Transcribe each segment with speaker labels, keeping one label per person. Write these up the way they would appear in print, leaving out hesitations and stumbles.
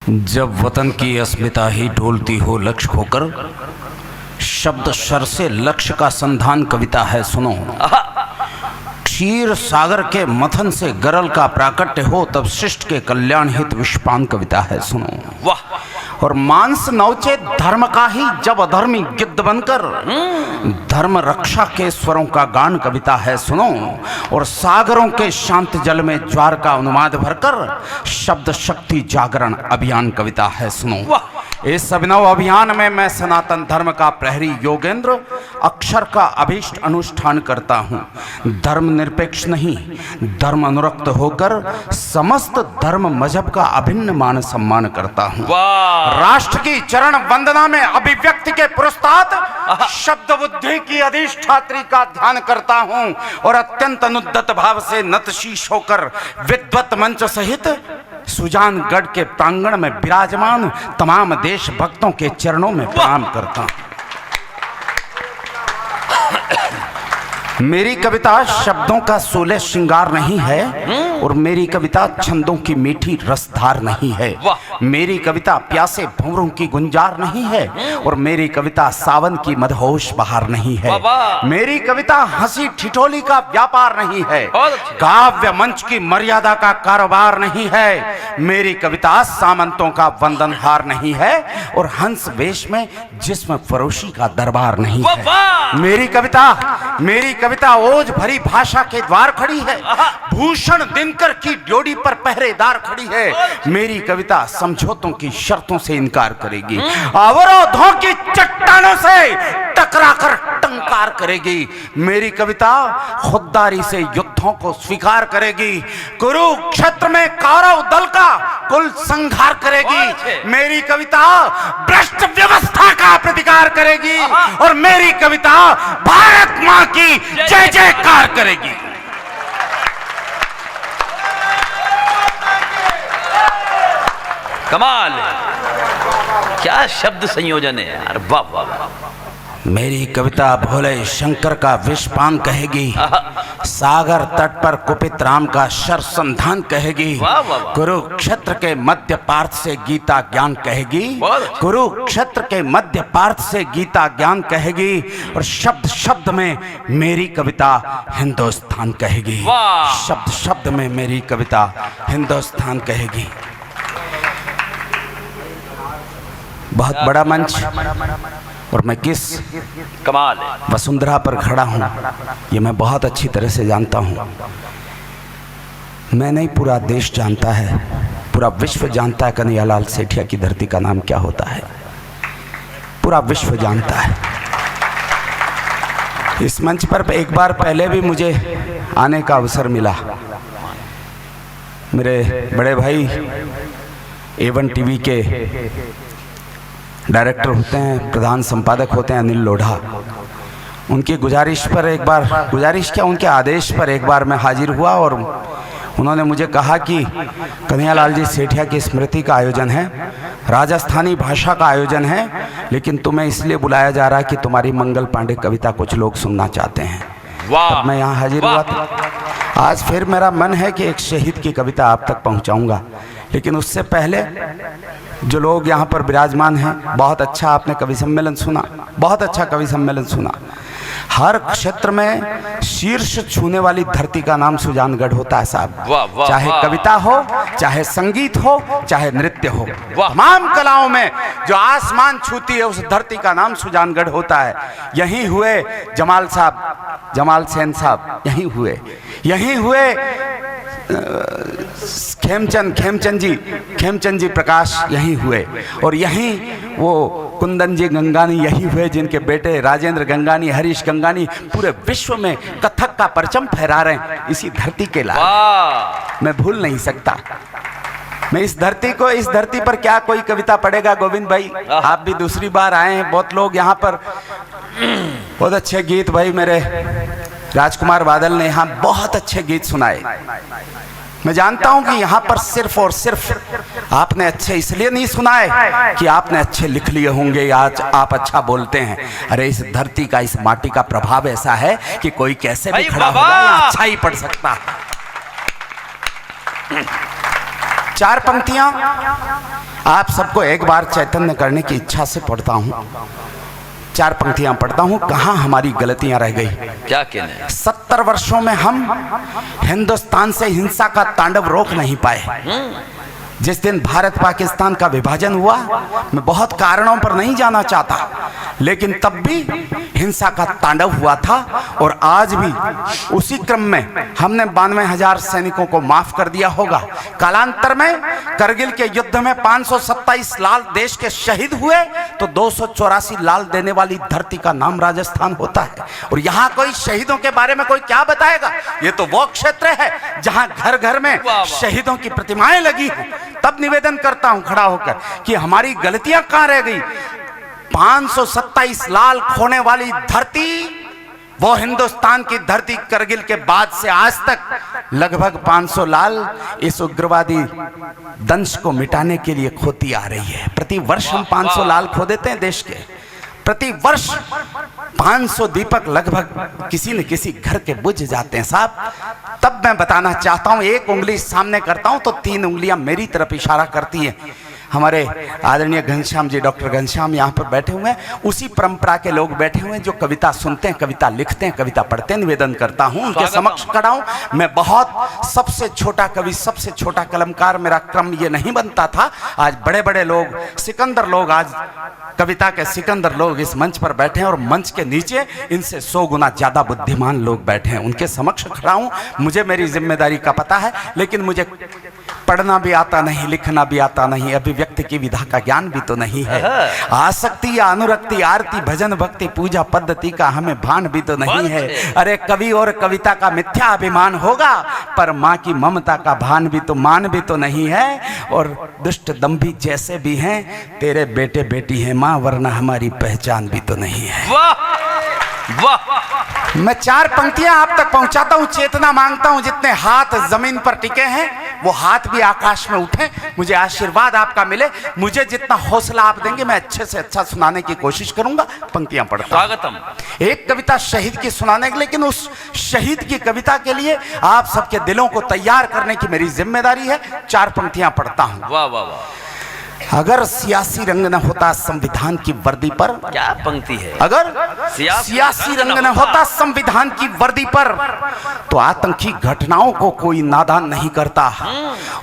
Speaker 1: जब वतन की अस्मिता ही ढोलती हो लक्ष्य खोकर, शब्द शर से लक्ष्य का संधान कविता है सुनो। क्षीर सागर के मथन से गरल का प्राकट्य हो, तब शिष्ट के कल्याण हित विषपान कविता है सुनो।
Speaker 2: वाह।
Speaker 1: और मांस नौचे धर्म का ही जब अधर्मी गिद्ध बनकर, धर्म रक्षा के स्वरों का गान कविता है सुनो। और सागरों के शांत जल में ज्वार का उन्माद भरकर, शब्द शक्ति जागरण अभियान कविता है सुनो। इस अभिनव अभियान में मैं सनातन धर्म का प्रहरी योगेंद्र अक्षर का अभीष्ट अनुष्ठान करता हूँ। धर्म निरपेक्ष नहीं, धर्म अनुरक्त होकर समस्त धर्म मजहब का अभिन्न मान सम्मान करता हूँ। राष्ट्र की चरण वंदना में अभिव्यक्ति के पुरस्ताद शब्द बुद्धि की अधिष्ठात्री का ध्यान करता हूँ। और अत्यंत अनुद्दत भाव से नतशीश होकर विद्वत मंच सहित सुजानगढ़ के प्रांगण में विराजमान तमाम देशभक्तों के चरणों में प्रणाम करता हूं। मेरी कविता शब्दों का सोलह श्रृंगार नहीं है, और मेरी कविता छंदों की मीठी रसधार नहीं है। मेरी कविता प्यासे भंवरों की गुंजार नहीं है, और मेरी कविता सावन की मदहोश बहार नहीं है। मेरी कविता हंसी ठिठोली का व्यापार नहीं है, काव्य मंच की मर्यादा का कारोबार नहीं है। मेरी कविता सामंतों का वंदनहार नहीं है, और हंस वेश में जिस्म फरोशी का दरबार नहीं है। मेरी कविता ओज भरी भाषा के द्वार खड़ी है, भूषण दिनकर की ड्योढ़ी पर पहरेदार खड़ी है। मेरी कविता समझौतों की शर्तों से इनकार करेगी, अवरोधों की चट्टानों से टकराकर टंकार करेगी। मेरी कविता खुददारी से युद्धों को स्वीकार करेगी, कुरुक्षेत्र में कौरव दल का कुल संहार करेगी। मेरी कविता भ्रष्ट व्यवस्था का प्रतिकार करेगी, और मेरी कविता भारत मां की जय जयकार करेगी।
Speaker 2: कमाल है, क्या शब्द संयोजन है यार, वाह वाह वाह।
Speaker 1: मेरी कविता भोले शंकर का विषपान कहेगी, सागर तट पर कुपित राम का शर संधान कहेगी। कुरुक्षेत्र के मध्य पार्थ से गीता ज्ञान कहेगी, कुरुक्षेत्र के मध्य पार्थ से गीता ज्ञान कहेगी। और शब्द शब्द में मेरी कविता हिंदुस्तान कहेगी, शब्द शब्द में मेरी कविता हिंदुस्तान कहेगी। बहुत बड़ा मंच, और मैं किस
Speaker 2: कमाल है
Speaker 1: वसुंधरा पर खड़ा हूँ ये मैं बहुत अच्छी तरह से जानता हूँ। मैं नहीं, पूरा देश जानता है, पूरा विश्व जानता है कन्हैयालाल सेठिया की धरती का नाम क्या होता है। पूरा विश्व जानता है। इस मंच पर एक बार पहले भी मुझे आने का अवसर मिला। मेरे बड़े भाई A1 टीवी के डायरेक्टर होते हैं, प्रधान संपादक होते हैं अनिल लोढ़ा, उनकी गुजारिश पर एक बार, गुजारिश क्या, उनके आदेश पर एक बार मैं हाजिर हुआ। और उन्होंने मुझे कहा कि कन्हैयालाल जी सेठिया की स्मृति का आयोजन है, राजस्थानी भाषा का आयोजन है, लेकिन तुम्हें इसलिए बुलाया जा रहा है कि तुम्हारी मंगल पांडे कविता कुछ लोग सुनना चाहते हैं। तब मैं यहाँ हाजिर हुआ था। आज फिर मेरा मन है कि एक शहीद की कविता आप तक पहुँचाऊँगा, लेकिन उससे पहले जो लोग यहाँ पर विराजमान हैं, बहुत अच्छा आपने कवि सम्मेलन सुना, बहुत अच्छा कवि सम्मेलन सुना। हर क्षेत्र में शीर्ष छूने वाली धरती का नाम सुजानगढ़ होता है साहब। चाहे कविता हो, चाहे संगीत हो, चाहे नृत्य हो, तमाम कलाओं में जो आसमान छूती है उस धरती का नाम सुजानगढ़ होता है। यहीं हुए जमाल साहब, जमाल सेन साहब यहीं हुए खेमचंद जी प्रकाश यहीं हुए, और यहीं वो कुंदन जी गंगानी यही हुए, जिनके बेटे राजेंद्र गंगानी, हरीश गंगानी पूरे विश्व में कथक का परचम फहरा रहे हैं इसी धरती के लाल। मैं भूल नहीं सकता। मैं इस धरती पर क्या कोई कविता पढ़ेगा। गोविंद भाई, आप भी दूसरी बार आए हैं, बहुत लोग यहाँ पर, बहुत अच्छे गीत भाई मेरे राजकुमार बादल ने यहाँ बहुत अच्छे गीत सुनाए। मैं जानता हूं कि यहाँ पर सिर्फ और सिर्फ आपने अच्छे इसलिए नहीं सुनाए कि आपने अच्छे लिख लिए होंगे, आज आप अच्छा बोलते हैं। अरे इस धरती का, इस माटी का प्रभाव ऐसा है कि कोई कैसे भी खड़ा होगा अच्छा ही पढ़ सकता है। चार पंक्तियां आप सबको एक बार चैतन्य करने की इच्छा से पढ़ता हूँ, 4 पंक्तियां पढ़ता हूँ, कहाँ हमारी गलतियां रह गई।
Speaker 2: क्या कहने?
Speaker 1: 70 वर्षों में हम हिंदुस्तान से हिंसा का तांडव रोक नहीं पाए। जिस दिन भारत पाकिस्तान का विभाजन हुआ, मैं बहुत कारणों पर नहीं जाना चाहता, लेकिन तब भी हिंसा का तांडव हुआ था। और आज भी उसी क्रम में हमने 92,000 सैनिकों को माफ कर दिया होगा। कालांतर में करगिल के युद्ध में 527 लाल देश के शहीद हुए, तो 284 लाल देने वाली धरती का नाम राजस्थान होता है। और यहाँ कोई शहीदों के बारे में कोई क्या बताएगा? ये तो वो क्षेत्र है जहाँ घर घर में शहीदों की प्रतिमाएं लगी हैं। तब निवेदन करता हूं खड़ा होकर कि हमारी गलतियां कहां रह गई। 527 लाल खोने वाली धरती, वो हिंदुस्तान की धरती करगिल के बाद से आज तक लगभग 500 लाल इस उग्रवादी दंश को मिटाने के लिए खोती आ रही है। प्रति वर्ष हम 500 लाल खो देते हैं देश के। प्रति वर्ष 500 दीपक लगभग किसी न किसी घर के बुझ जाते हैं साहब। तब मैं बताना चाहता हूं, एक उंगली सामने करता हूं तो 3 उंगलियां मेरी तरफ इशारा करती हैं। हमारे आदरणीय घनश्याम जी, डॉक्टर घनश्याम यहाँ पर बैठे हुए हैं, उसी परंपरा के लोग बैठे हुए हैं जो कविता सुनते हैं, कविता लिखते हैं, कविता पढ़ते हैं। निवेदन करता हूँ उनके समक्ष खड़ा हूं। मैं बहुत सबसे छोटा कवि, सबसे छोटा कलमकार, मेरा क्रम ये नहीं बनता था। आज बड़े बड़े लोग, सिकंदर लोग, आज कविता के सिकंदर लोग इस मंच पर बैठे हैं और मंच के नीचे इनसे 100 गुना ज्यादा बुद्धिमान लोग बैठे हैं। उनके समक्ष खड़ा हूं। मुझे मेरी जिम्मेदारी का पता है, लेकिन मुझे पढ़ना भी आता नहीं, लिखना भी आता नहीं, अभिव्यक्ति की विधा का ज्ञान भी तो नहीं है। आसक्ति या अनुरक्ति, आरती, भजन, भक्ति, पूजा पद्धति का हमें भान भी तो नहीं है। अरे कवि और कविता का मिथ्या अभिमान होगा, पर माँ की ममता का भान भी तो, मान भी तो नहीं है। और दुष्ट दंभी जैसे भी हैं, तेरे बेटे बेटी हैं माँ, वरना हमारी पहचान भी तो नहीं है। वाह! मैं 4 पंक्तियां आप तक पहुंचाता हूं, चेतना मांगता हूं। जितने हाथ जमीन पर टिके हैं वो हाथ भी आकाश में उठे, मुझे आशीर्वाद आपका मिले। मुझे जितना हौसला आप देंगे मैं अच्छे से अच्छा सुनाने की कोशिश करूंगा। पंक्तियां पढ़ता हूं।
Speaker 2: स्वागतम।
Speaker 1: एक कविता शहीद की सुनाने की, लेकिन उस शहीद की कविता के लिए आप सबके दिलों को तैयार करने की मेरी जिम्मेदारी है। 4 पंक्तियां पढ़ता हूं।
Speaker 2: वाह वाह वाह!
Speaker 1: अगर सियासी रंग न होता संविधान की वर्दी पर,
Speaker 2: क्या पंक्ति है?
Speaker 1: अगर सियासी रंग न होता संविधान की वर्दी पर, तो आतंकी घटनाओं को कोई नादान नहीं करता।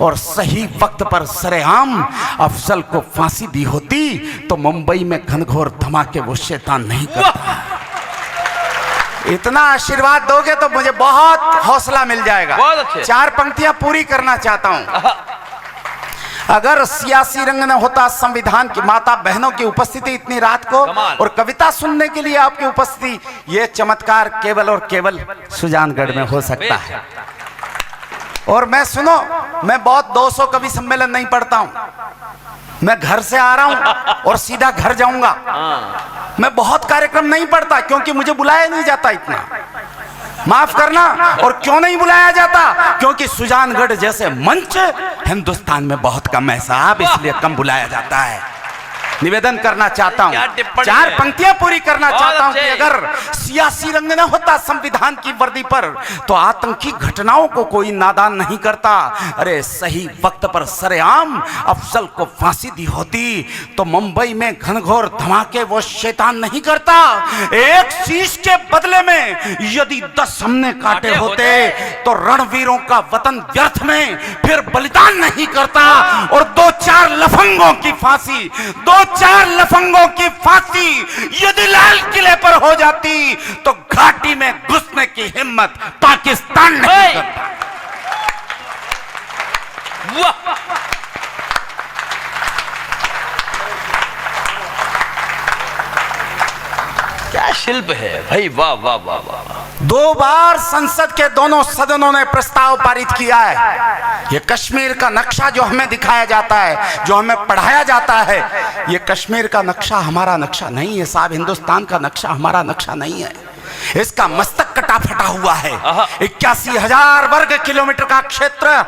Speaker 1: और सही वक्त पर सरेआम अफजल को फांसी दी होती, तो मुंबई में घनघोर धमाके वो शैतान नहीं करता। इतना आशीर्वाद दोगे तो मुझे बहुत हौसला मिल जाएगा। 4 पंक्तियां पूरी करना चाहता हूं। अगर सियासी रंग न होता संविधान की, माता बहनों की उपस्थिति इतनी रात को और कविता सुनने के लिए आपकी उपस्थिति, ये चमत्कार केवल और केवल सुजानगढ़ में हो सकता है। और मैं सुनो, मैं बहुत 200 कवि सम्मेलन नहीं पढ़ता हूं। मैं घर से आ रहा हूं और सीधा घर जाऊंगा। मैं बहुत कार्यक्रम नहीं पढ़ता, क्योंकि मुझे बुलाया नहीं जाता इतना। माफ करना। और क्यों नहीं बुलाया जाता? क्योंकि सुजानगढ़ जैसे मंच हिंदुस्तान में बहुत कम है साहब, इसलिए कम बुलाया जाता है। निवेदन करना चाहता हूं, 4 पंक्तियां पूरी करना चाहता हूं कि अगर सियासी रंग न होता संविधान की वर्दी पर, तो आतंकी घटनाओं को कोई नादान नहीं करता। अरे सही वक्त पर सरेआम अफजल को फांसी दी होती, तो मुंबई में घनघोर धमाके वो शैतान नहीं करता। एक शीश के बदले में यदि 10 हमने काटे होते, तो रणवीरों का वतन व्यर्थ में फिर बलिदान नहीं करता। और 2-4 लफंगों की फांसी, 2-4 लफंगों की फांसी यदि लाल किले पर हो जाती, तो घाटी में घुसने की हिम्मत पाकिस्तान नहीं करता।
Speaker 2: क्या शिल्प है भाई! वाह वाह वाह वाह!
Speaker 1: 2 बार संसद के दोनों सदनों ने प्रस्ताव पारित किया है। ये कश्मीर का नक्शा जो हमें दिखाया जाता है, जो हमें पढ़ाया जाता है, ये कश्मीर का नक्शा हमारा नक्शा नहीं है साहब। हिंदुस्तान का नक्शा हमारा नक्शा नहीं है। इसका मस्तक कटा फटा हुआ है। 81,000 वर्ग किलोमीटर का क्षेत्र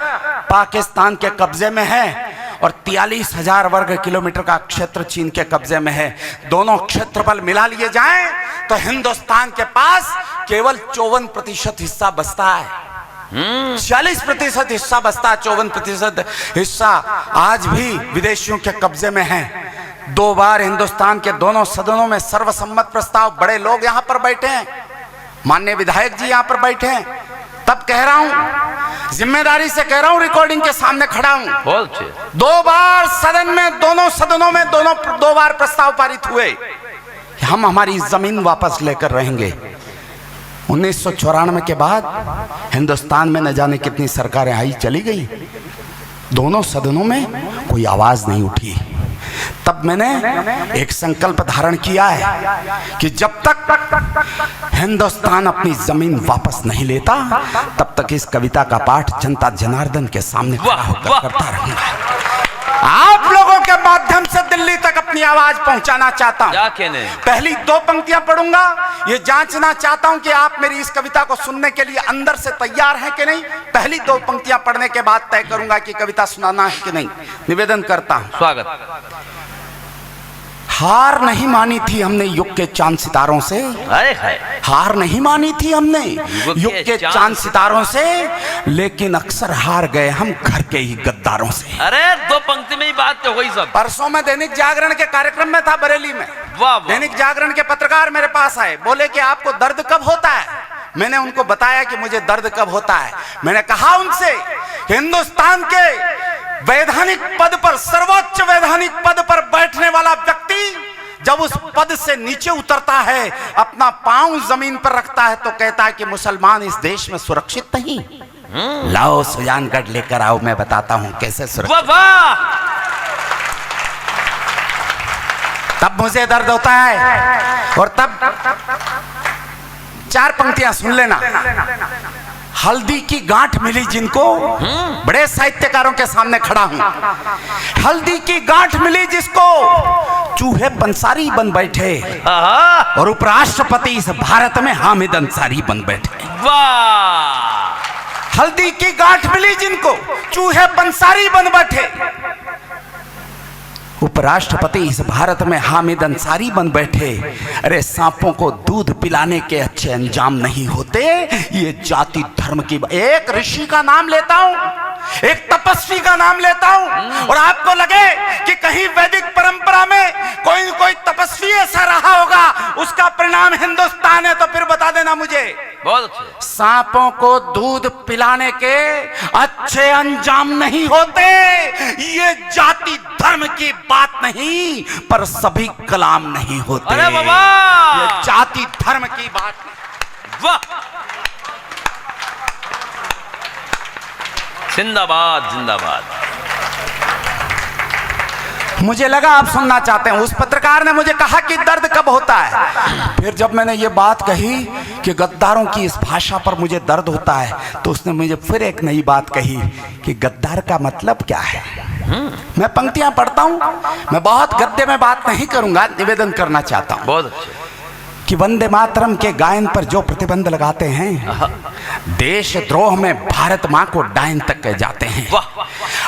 Speaker 1: पाकिस्तान के कब्जे में है और 43,000 वर्ग किलोमीटर का क्षेत्र चीन के कब्जे में है। दोनों क्षेत्रफल मिला लिए जाएं तो हिंदुस्तान के पास केवल 54% हिस्सा बचता है। 40% हिस्सा बचता है, 54% हिस्सा आज भी विदेशियों के कब्जे में है। 2 बार हिंदुस्तान के दोनों सदनों में सर्वसम्मत प्रस्ताव, बड़े लोग यहां पर बैठे हैं, माननीय विधायक जी यहां पर बैठे हैं, तब कह रहा हूं, जिम्मेदारी से कह रहा हूं, रिकॉर्डिंग के सामने खड़ा हूं, 2 बार सदन में, दोनों सदनों में 2 बार प्रस्ताव पारित हुए, हम हमारी जमीन वापस लेकर रहेंगे। 1994 के बाद हिंदुस्तान में न जाने कितनी सरकारें आई चली गई, दोनों सदनों में कोई आवाज नहीं उठी। तब मैंने एक संकल्प धारण किया है कि जब तक हिंदुस्तान अपनी जमीन वापस नहीं लेता, तब तक इस कविता का पाठ जनता जनार्दन के सामने खड़ा होकर करता रहूंगा। आप लोगों के माध्यम से दिल्ली तक अपनी आवाज पहुंचाना चाहता हूं। पहली 2 पंक्तियां पढ़ूंगा, ये जांचना चाहता हूं कि आप मेरी इस कविता को सुनने के लिए अंदर से तैयार हैं कि नहीं। पहली 2 पंक्तियां पढ़ने के बाद तय करूंगा कि कविता सुनाना है कि नहीं। निवेदन करता हूं।
Speaker 2: स्वागत।
Speaker 1: हार नहीं मानी थी हमने युग के चांद सितारों से, हार नहीं मानी थी हमने युग के चांद सितारों से, लेकिन अक्सर हार गए हम घर के ही गद्दारों से।
Speaker 2: अरे 2 पंक्ति में ही बात तो हुई सब।
Speaker 1: परसों में दैनिक जागरण के कार्यक्रम में था बरेली में। दैनिक जागरण के पत्रकार मेरे पास आए, बोले कि आपको दर्द कब होता है। मैंने उनको बताया कि मुझे दर्द कब होता है। मैंने कहा उनसे, हिंदुस्तान के वैधानिक पद पर, सर्वोच्च वैधानिक पद पर बैठने वाला व्यक्ति जब उस पद से नीचे उतरता है, अपना पांव जमीन पर रखता है, तो कहता है कि मुसलमान इस देश में सुरक्षित नहीं। लाओ सुजानगढ़ लेकर आओ, मैं बताता हूं कैसे सुरक्षित। तब मुझे दर्द होता है। और तब 4 पंक्तियां सुन लेना। हल्दी की गांठ मिली जिनको, बड़े साहित्यकारों के सामने खड़ा हूं। हल्दी की गांठ मिली जिसको, चूहे पंसारी बन बैठे, और उपराष्ट्रपति इस भारत में हामिद अंसारी बन बैठे। वाह! हल्दी की गांठ मिली जिनको, चूहे पंसारी बन बैठे, उपराष्ट्रपति इस भारत में हामिद अंसारी बन बैठे। अरे सांपों को दूध पिलाने के अच्छे अंजाम नहीं होते, ये जाति धर्म की। एक ऋषि का नाम लेता हूं, एक तपस्वी का नाम लेता हूं, और आपको लगे कि कहीं वैदिक परंपरा में कोई तपस्वी ऐसा रहा होगा, उसका परिणाम हिंदुस्तान है, तो फिर बता देना मुझे। बहुत अच्छे। सांपों को दूध पिलाने के अच्छे अंजाम नहीं होते, ये जाति धर्म की बात नहीं, पर सभी कलाम नहीं होते।
Speaker 2: अरे बाबा,
Speaker 1: ये जाति धर्म की बात नहीं।
Speaker 2: वाह! जिंदाबाद जिंदाबाद।
Speaker 1: मुझे लगा आप सुनना चाहते हैं। उस पत्रकार ने मुझे कहा कि दर्द कब होता है। फिर जब मैंने ये बात कही कि गद्दारों की इस भाषा पर मुझे दर्द होता है, तो उसने मुझे फिर एक नई बात कही कि गद्दार का मतलब क्या है। मैं पंक्तियां पढ़ता हूं, मैं बहुत गद्दे में बात नहीं करूंगा, निवेदन करना चाहता हूं।
Speaker 2: बहुत अच्छे।
Speaker 1: कि वंदे मातरम के गायन पर जो प्रतिबंध लगाते हैं, देशद्रोह में भारत मां को डायन तक कह जाते हैं।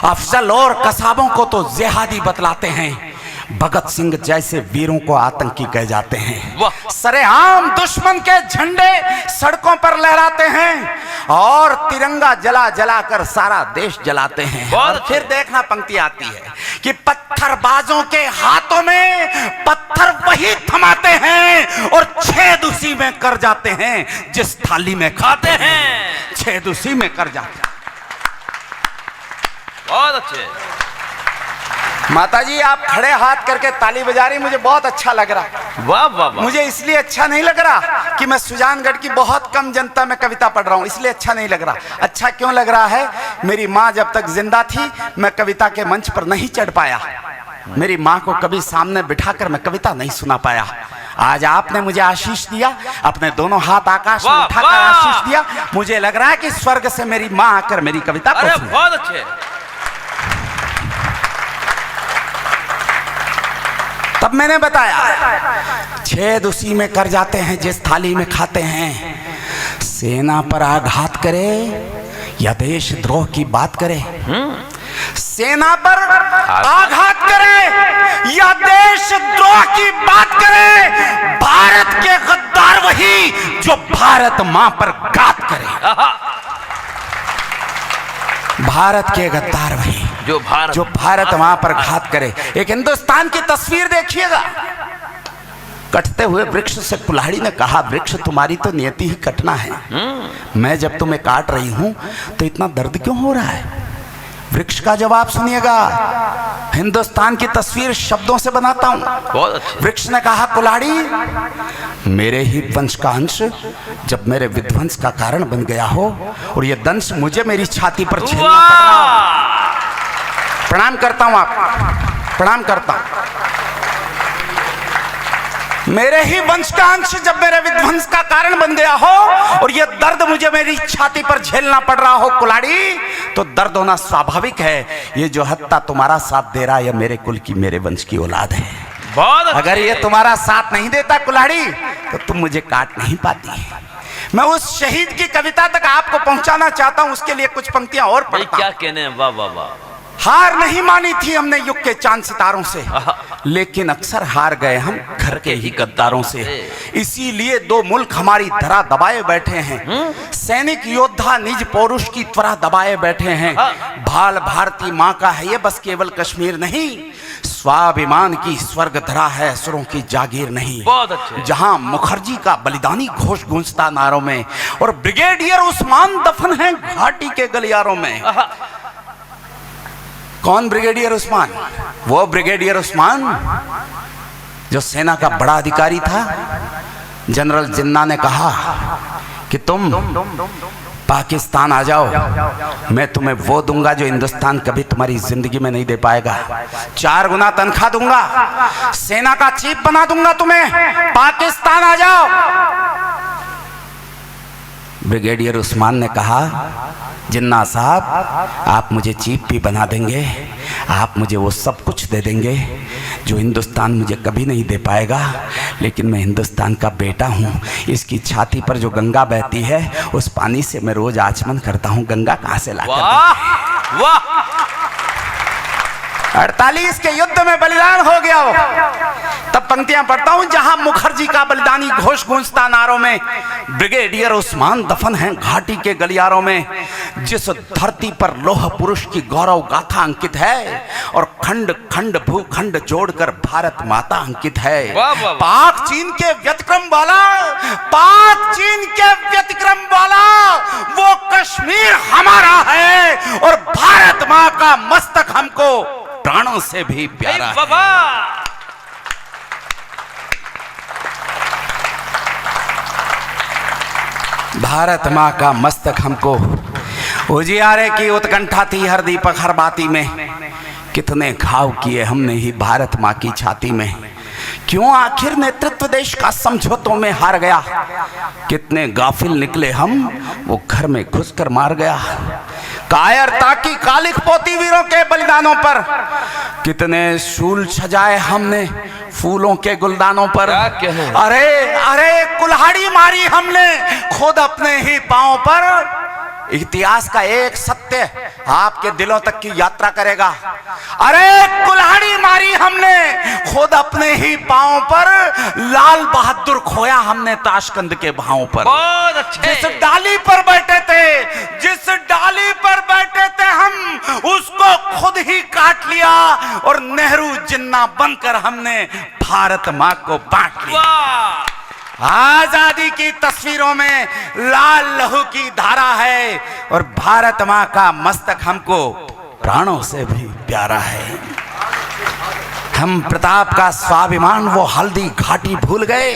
Speaker 1: अफजल और कसाबों को तो जिहादी बतलाते हैं, भगत सिंह जैसे वीरों को आतंकी कह जाते हैं। सरेआम दुश्मन के झंडे सड़कों पर लहराते हैं, और तिरंगा जला जला कर सारा देश जलाते हैं। और फिर देखना पंक्ति आती है कि पत्थरबाजों के हाथों में पत्थर वही थमाते हैं, और छेद उसी में कर जाते हैं जिस थाली में खाते हैं। छेद उसी में कर जाते हैं।
Speaker 2: बहुत अच्छे।
Speaker 1: माताजी आप खड़े हाथ करके ताली बजा रही, मुझे बहुत अच्छा लग रहा।
Speaker 2: वाह वाह वाह।
Speaker 1: मुझे इसलिए अच्छा नहीं लग रहा कि मैं सुजानगढ़ की बहुत कम जनता में कविता पढ़ रहा हूँ, इसलिए अच्छा नहीं लग रहा। अच्छा क्यों लग रहा है, मेरी माँ जब तक जिंदा थी मैं कविता के मंच पर नहीं चढ़ पाया, मेरी माँ को कभी सामने बिठाकर मैं कविता नहीं सुना पाया। आज आपने मुझे आशीष दिया, अपने दोनों हाथ आकाश में उठाकर आशीष दिया। मुझे लग रहा है कि स्वर्ग से मेरी माँ आकर मेरी कविता को सुने।
Speaker 2: बहुत अच्छे।
Speaker 1: तब मैंने बताया, छेद उसी में कर जाते हैं जिस थाली में खाते हैं। सेना पर आघात करे या देशद्रोह की बात करे, सेना पर आघात करे या देशद्रोह की बात करे, भारत के गद्दार वही जो भारत मां पर घात करे। भारत के गद्दार वही
Speaker 2: जो
Speaker 1: भारत वहां पर घात करे। एक हिंदुस्तान की तस्वीर देखिएगा, कटते हुए वृक्ष से कुल्हाड़ी ने कहा, वृक्ष तुम्हारी तो नियति ही कटना है, मैं जब तुम्हें काट रही हूं तो इतना दर्द क्यों हो रहा है? वृक्ष का जवाब सुनिएगा। हिंदुस्तान की तस्वीर शब्दों से बनाता हूं। वृक्ष ने कहा, कुल्हाड़ी मेरे ही वंश का अंश जब मेरे विध्वंस का कारण बन गया हो और ये दंश मुझे मेरी छाती पर झेलना पड़ रहा। प्रणाम करता हूं, आप प्रणाम करता हूं। मेरे ही वंश का अंश जब मेरे विध्वंस का कारण बन गया हो और यह दर्द मुझे मेरी छाती पर झेलना पड़ रहा हो कुल्हाड़ी, तो दर्द होना स्वाभाविक है। ये जो हत्या तुम्हारा साथ दे रहा है, यह मेरे कुल की, मेरे वंश की औलाद है। अगर ये तुम्हारा साथ नहीं देता कुल्हाड़ी तो तुम मुझे काट नहीं पाती। मैं उस शहीद की कविता तक आपको पहुंचाना चाहता हूं, उसके लिए कुछ पंक्तियां और पढ़ता।
Speaker 2: क्या कहने हैं? वाह वाह वाह।
Speaker 1: हार नहीं मानी थी हमने युग के चांद सितारों से, लेकिन अक्सर हार गए हम घर के ही गद्दारों से। इसीलिए दो मुल्क हमारी धरा दबाए बैठे हैं, सैनिक योद्धा निज पौरुष की त्वरा दबाए बैठे हैं। भाल भारती माँ का है ये बस केवल कश्मीर नहीं, स्वाभिमान की स्वर्ग धरा है सुरों की जागीर नहीं।
Speaker 2: बहुत अच्छे।
Speaker 1: जहां मुखर्जी का बलिदानी घोष गूंजता नारों में और ब्रिगेडियर उस्मान दफन है घाटी के गलियारों में। कौन ब्रिगेडियर उस्मान? वो ब्रिगेडियर उस्मान जो सेना का बड़ा अधिकारी था। जनरल जिन्ना ने कहा कि तुम पाकिस्तान आ जाओ, मैं तुम्हें वो दूंगा जो हिंदुस्तान कभी तुम्हारी जिंदगी में नहीं दे पाएगा। 4 गुना तनख्वाह दूंगा, सेना का चीफ बना दूंगा तुम्हें, पाकिस्तान आ जाओ। ब्रिगेडियर उस्मान ने कहा, जिन्ना साहब आप मुझे चीफ भी बना देंगे, आप मुझे वो सब कुछ दे देंगे जो हिंदुस्तान मुझे कभी नहीं दे पाएगा, लेकिन मैं हिंदुस्तान का बेटा हूँ। इसकी छाती पर जो गंगा बहती है उस पानी से मैं रोज आचमन करता हूँ, गंगा कहाँ से लाकर दूं?
Speaker 2: वाह।
Speaker 1: 48 के युद्ध में बलिदान हो गया हो। तब पंक्तियां पढ़ता हूं, जहां मुखर्जी का बलिदानी घोष गूंजता नारों में, ब्रिगेडियर उस्मान दफन हैं घाटी के गलियारों में। जिस धरती पर लोह पुरुष की गौरव गाथा अंकित है और खंड खंड भूखंड जोड़कर भारत माता अंकित है। पाक चीन के व्यतिक्रम वाला, पाक चीन के व्यतिक्रम वाला वो कश्मीर हमारा है और भारत माँ का मस्तक हमको प्राणों से भी प्यारा है। भारत माँ का मस्तक हमको, उजियारे की उत्कंठा थी हर दीपक हर बाती में, कितने घाव किए हमने ही भारत माँ की छाती में। क्यों आखिर नेतृत्व देश का समझौतों में हार गया, कितने गाफिल निकले हम, वो घर में घुसकर मार गया। कायरता की कालिख पोती वीरों के बलिदानों पर, कितने शूल सजाए हमने फूलों के गुलदानों पर। अरे अरे कुल्हाड़ी मारी हमने खुद अपने ही पांव पर। इतिहास का एक सत्य आपके दिलों तक की यात्रा करेगा। अरे कुल्हाड़ी मारी हमने खुद अपने ही पांव पर, लाल बहादुर खोया हमने ताशकंद के भावों पर।
Speaker 2: बहुत अच्छे।
Speaker 1: जिस डाली पर बैठे थे, जिस डाली पर बैठे थे हम, उसको खुद ही काट लिया और नेहरू जिन्ना बनकर हमने भारत माँ को बांट लिया। आजादी की तस्वीरों में लाल लहू की धारा है और भारत माँ का मस्तक हमको प्राणों से भी प्यारा है। हम प्रताप का स्वाभिमान वो हल्दी घाटी भूल गए,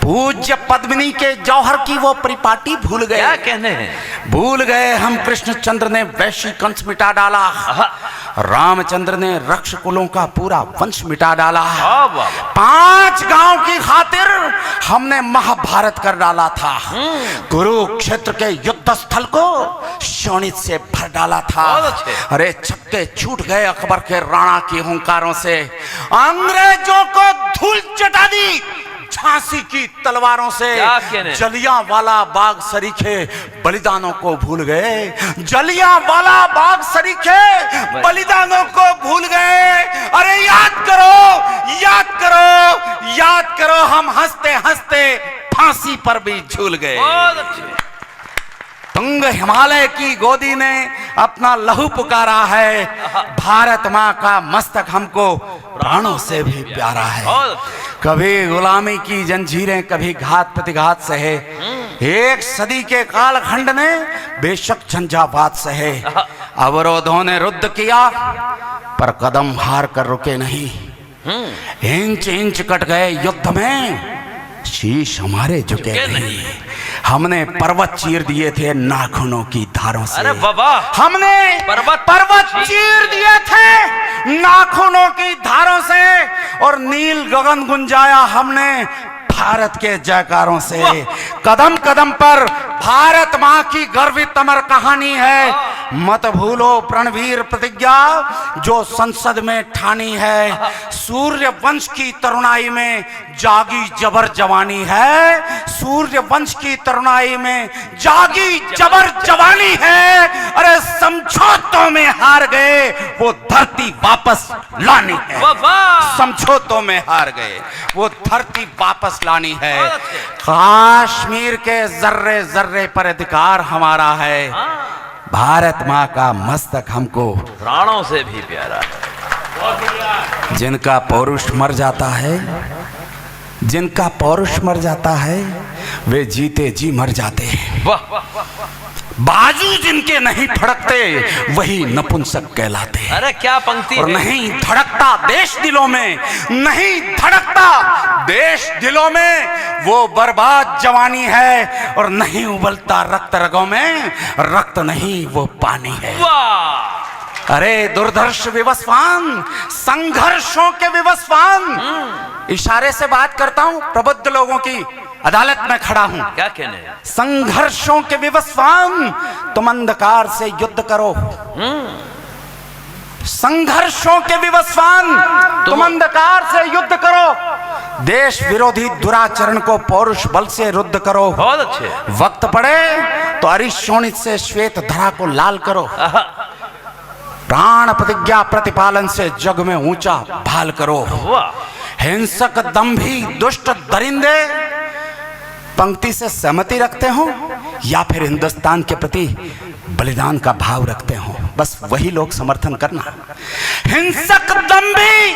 Speaker 1: पूज्य पद्मिनी के जौहर की वो परिपाटी भूल गए।
Speaker 2: क्या कहने हैं?
Speaker 1: भूल गए हम कृष्णचंद्र ने वैश्य कंस मिटा डाला, रामचंद्र ने रक्ष कुलों का पूरा वंश मिटा डाला। 5 गांव की खातिर हमने महाभारत कर डाला था, कुरुक्षेत्र के युद्ध स्थल को शोणित से भर डाला था। अरे छक्के छूट गए अकबर के राणा की हुंकारों से, अंग्रेजों को धूल चटा दी झांसी की तलवारों से। जलियांवाला बाग सरीखे बलिदानों को भूल गए, जलियांवाला बाग सरीखे बलिदानों को भूल गए। अरे याद करो, याद करो, याद करो, हम हंसते हंसते फांसी पर भी झूल गए। तुंग हिमालय की गोदी ने अपना लहू पुकारा है। भारत माँ का मस्तक हमको प्राणों से भी प्यारा है। कभी गुलामी की जंजीरें, कभी घात प्रतिघात सहे, एक सदी के कालखंड ने बेशक झंझावात सहे। अवरोधों ने रुद्ध किया पर कदम हार कर रुके नहीं। इंच इंच कट गए युद्ध में, शीश हमारे झुके नहीं। हमने पर्वत चीर दिए थे नाखूनों की धारों से।
Speaker 2: अरे बाबा,
Speaker 1: हमने पर्वत चीर दिए थे नाखूनों की धारों से, और नील गगन गुंजाया हमने भारत के जयकारों से। कदम कदम पर भारत माँ की गर्वित अमर कहानी है। मत भूलो प्रणवीर प्रतिज्ञा जो संसद में ठानी है। सूर्य वंश की तरुणाई में जागी जबर जवानी है। सूर्य वंश की तरुणाई में जागी जबर जवानी है। अरे समझौतों में हार गए, वो धरती वापस लानी है। समझौतों में हार गए, वो धरती वापस लानी है। कश्मीर के जर्रे जर्रे पर अधिकार हमारा है। भारत माँ का मस्तक हमको
Speaker 2: प्राणों से भी प्यारा है।
Speaker 1: जिनका पौरुष मर जाता है, जिनका पौरुष मर जाता है, वे जीते जी मर जाते हैं। बाजू जिनके नहीं फड़कते वही नपुंसक कहलाते हैं।
Speaker 2: अरे क्या पंक्ति
Speaker 1: और
Speaker 2: है।
Speaker 1: नहीं धड़कता देश दिलों में, नहीं धड़कता देश दिलों में वो बर्बाद जवानी है। और नहीं उबलता रक्त रगों में, रक्त नहीं वो पानी है। अरे दुर्धर्ष विवस्वान, संघर्षों के विवस्वान। इशारे से बात करता हूं, प्रबुद्ध लोगों की अदालत में खड़ा हूं।
Speaker 2: क्या कहने हैं?
Speaker 1: संघर्षों के विवस्वान, तुम अंधकार से युद्ध करो। संघर्षों के विवस्वान, तुम अंधकार से युद्ध करो। देश विरोधी दुराचरण को पौरुष बल से रुद्ध करो।
Speaker 2: बहुत अच्छे।
Speaker 1: वक्त पड़े तो अरिशोणित से श्वेत धरा को लाल करो। प्राण प्रतिज्ञा प्रतिपालन से जग में ऊंचा भाल करो। हिंसक दंभी दुष्ट दरिंदे पंक्ति से सहमति रखते हो या फिर हिंदुस्तान के प्रति बलिदान का भाव रखते हो, बस वही लोग समर्थन करना। हिंसक दंभी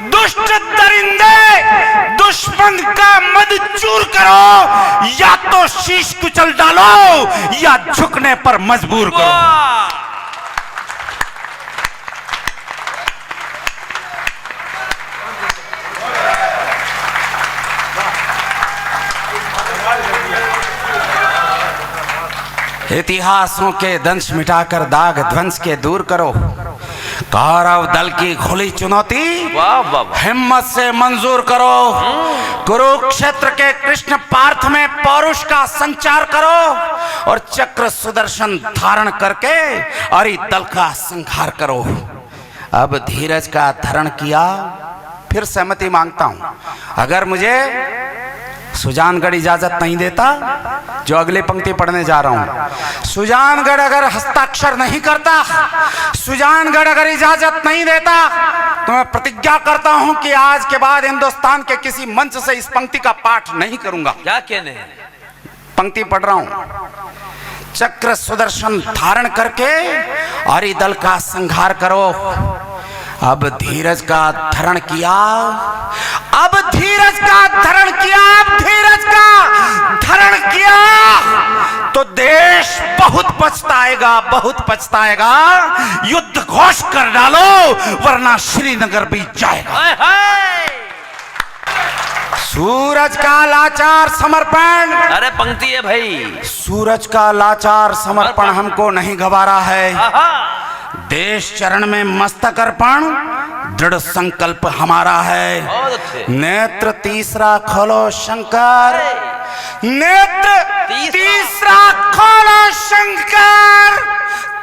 Speaker 1: दुष्ट दरिंदे दुश्मन का मद चूर करो, या तो शीश कुचल डालो या झुकने पर मजबूर करो। इतिहासों के दंश मिटाकर दाग ध्वंस के दूर करो। कौरव दल की खुली चुनौती हिम्मत से मंजूर करो। कुरुक्षेत्र के कृष्ण पार्थ में पौरुष का संचार करो और चक्र सुदर्शन धारण करके अरि दल का संहार करो। अब धीरज का धारण किया, फिर सहमति मांगता हूं। अगर मुझे सुजानगढ़ इजाजत नहीं देता, जो अगली पंक्ति पढ़ने जा रहा हूं, सुजानगढ़ अगर हस्ताक्षर नहीं करता, सुजानगढ़ अगर इजाजत नहीं देता, तो मैं प्रतिज्ञा करता हूं कि आज के बाद हिंदुस्तान के किसी मंच से इस पंक्ति का पाठ नहीं करूंगा।
Speaker 2: क्या कहने हैं?
Speaker 1: पंक्ति पढ़ रहा हूं। चक्र सुदर्शन धारण करके अरि दल का संहार करो। अब धीरज का धरण किया, अब धीरज का धरण किया, अब धीरज का धरण किया तो देश बहुत पछताएगा, बहुत पछताएगा। युद्ध घोष कर डालो वरना श्रीनगर भी जाएगा। सूरज का लाचार समर्पण।
Speaker 2: अरे पंक्ति है भाई।
Speaker 1: सूरज का लाचार समर्पण हमको नहीं गवारा है। देश चरण में मस्तक अर्पण दृढ़ संकल्प हमारा है। नेत्र तीसरा खोलो शंकर, नेत्र तीसरा खोलो शंकर।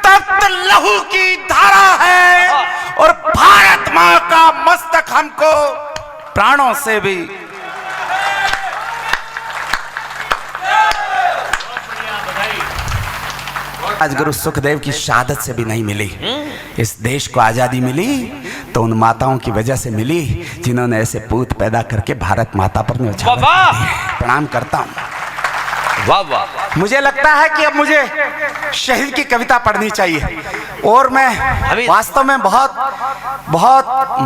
Speaker 1: तप्त लहू की धारा है और भारत माँ का मस्तक हमको प्राणों से भी। आज गुरु सुखदेव की शहादत से भी नहीं मिली। इस देश को आजादी मिली तो उन माताओं की वजह से मिली जिन्होंने ऐसे पूत पैदा करके भारत माता पर न्यौछावर किया। प्रणाम करता हूँ।
Speaker 2: वाह वाह।
Speaker 1: मुझे लगता है कि अब मुझे शहीद की कविता पढ़नी चाहिए, और मैं वास्तव में बहुत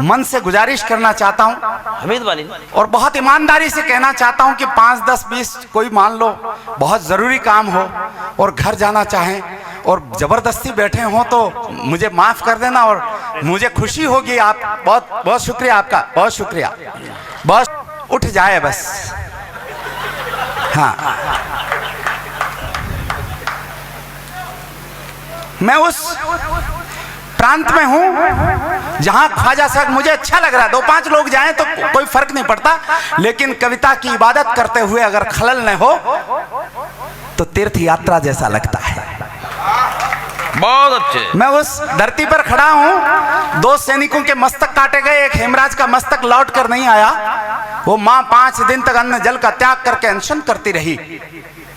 Speaker 1: मन से गुजारिश करना चाहता हूं
Speaker 2: हमीद वाली
Speaker 1: और बहुत ईमानदारी से कहना चाहता हूं कि 5, 10, 20 कोई मान लो बहुत जरूरी काम हो और घर जाना चाहें और जबरदस्ती बैठे हों तो मुझे माफ कर देना, और मुझे खुशी होगी। आप बहुत बहुत शुक्रिया, आपका बहुत शुक्रिया। बस उठ जाए बस। हाँ, मैं उस प्रांत में हूं जहां ख्वाजा साहब, मुझे अच्छा लग रहा है 2-5 लोग जाएं तो कोई फर्क नहीं पड़ता, लेकिन कविता की इबादत करते हुए अगर खलल न हो तो तीर्थ यात्रा जैसा लगता है।
Speaker 2: बहुत अच्छे।
Speaker 1: मैं उस धरती पर खड़ा हूं, 2 सैनिकों के मस्तक काटे गए, एक हेमराज का मस्तक लौट कर नहीं आया। वो मां 5 दिन तक अन्न जल का त्याग करके अनशन करती रही।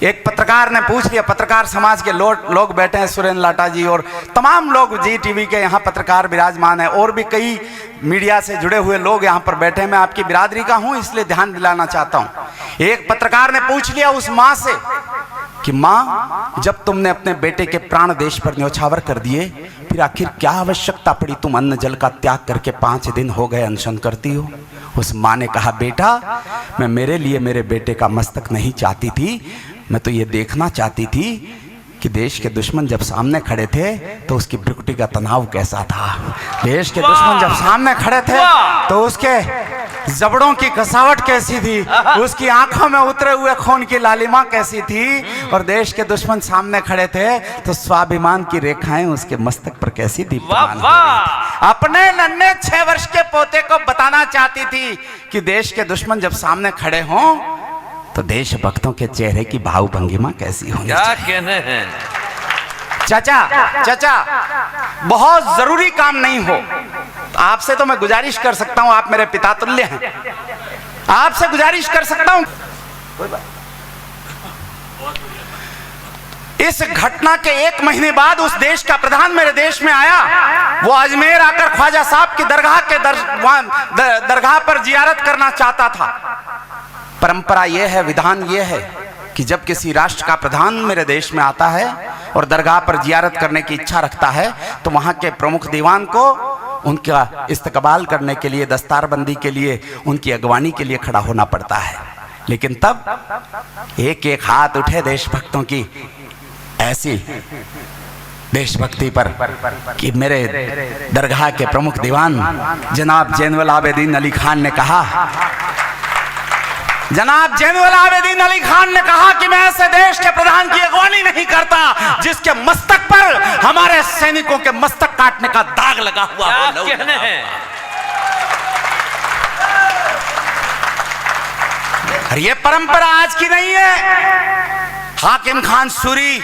Speaker 1: एक पत्रकार ने पूछ लिया, पत्रकार समाज के लोग बैठे हैं, सुरेंद्र लाटा जी और तमाम लोग, जी टीवी के यहाँ पत्रकार विराजमान है, और भी कई मीडिया से जुड़े हुए लोग यहाँ पर बैठे हैं। मैं आपकी बिरादरी का हूँ इसलिए ध्यान दिलाना चाहता हूँ। एक पत्रकार ने पूछ लिया उस माँ से कि माँ, जब तुमने अपने बेटे के प्राण देश पर न्यौछावर कर दिए, फिर आखिर क्या आवश्यकता पड़ी तुम अन्न जल का त्याग करके 5 दिन हो गए अनशन करती हो? उस माँ ने कहा, बेटा, मैं मेरे लिए मेरे बेटे का मस्तक नहीं चाहती थी, मैं तो ये देखना चाहती थी कि देश के दुश्मन जब सामने खड़े थे तो उसकी भ्रुकुटी का तनाव कैसा था। देश के दुश्मन जब सामने खड़े थे तो उसके जबड़ों की कसावट कैसी थी, उसकी आंखों में उतरे हुए खून की लालिमा कैसी थी, और देश के दुश्मन सामने खड़े थे तो स्वाभिमान की रेखाएं उसके मस्तक पर कैसी दीप्यमान हो रही। अपने नन्हे 6 वर्ष के पोते को बताना चाहती थी कि देश के दुश्मन जब सामने खड़े हों तो देशभक्तों के चेहरे की भाव भंगिमा कैसी होनी
Speaker 2: क्या
Speaker 1: चाहिए।
Speaker 2: कहने हैं
Speaker 1: चाचा, बहुत जरूरी काम नहीं हो, आपसे तो मैं गुजारिश कर सकता हूं, आप मेरे पिता तुल्य हैं, आपसे गुजारिश कर सकता हूं। इस घटना के 1 महीने बाद उस देश का प्रधान मेरे देश में आया। वो अजमेर आकर ख्वाजा साहब की दरगाह पर जियारत करना चाहता था। परंपरा यह है, विधान यह है कि जब किसी राष्ट्र का प्रधान मेरे देश में आता है और दरगाह पर जियारत करने की इच्छा रखता है तो वहां के प्रमुख दीवान को उनका इस्तकबाल करने के लिए, दस्तारबंदी के लिए, उनकी अगवानी के लिए खड़ा होना पड़ता है। लेकिन तब एक हाथ उठे देशभक्तों की ऐसी देशभक्ति पर कि मेरे दरगाह के प्रमुख दीवान जनाब जैनुल आबेदीन अली खान ने कहा, जनाब जैनुल आबेदीन अली खान ने कहा कि मैं ऐसे देश के प्रधान की अगवानी नहीं करता जिसके मस्तक पर हमारे सैनिकों के मस्तक काटने का दाग लगा हुआ हो।
Speaker 2: कहने हैं
Speaker 1: और ये परंपरा आज की नहीं है। हाकिम खान सूरी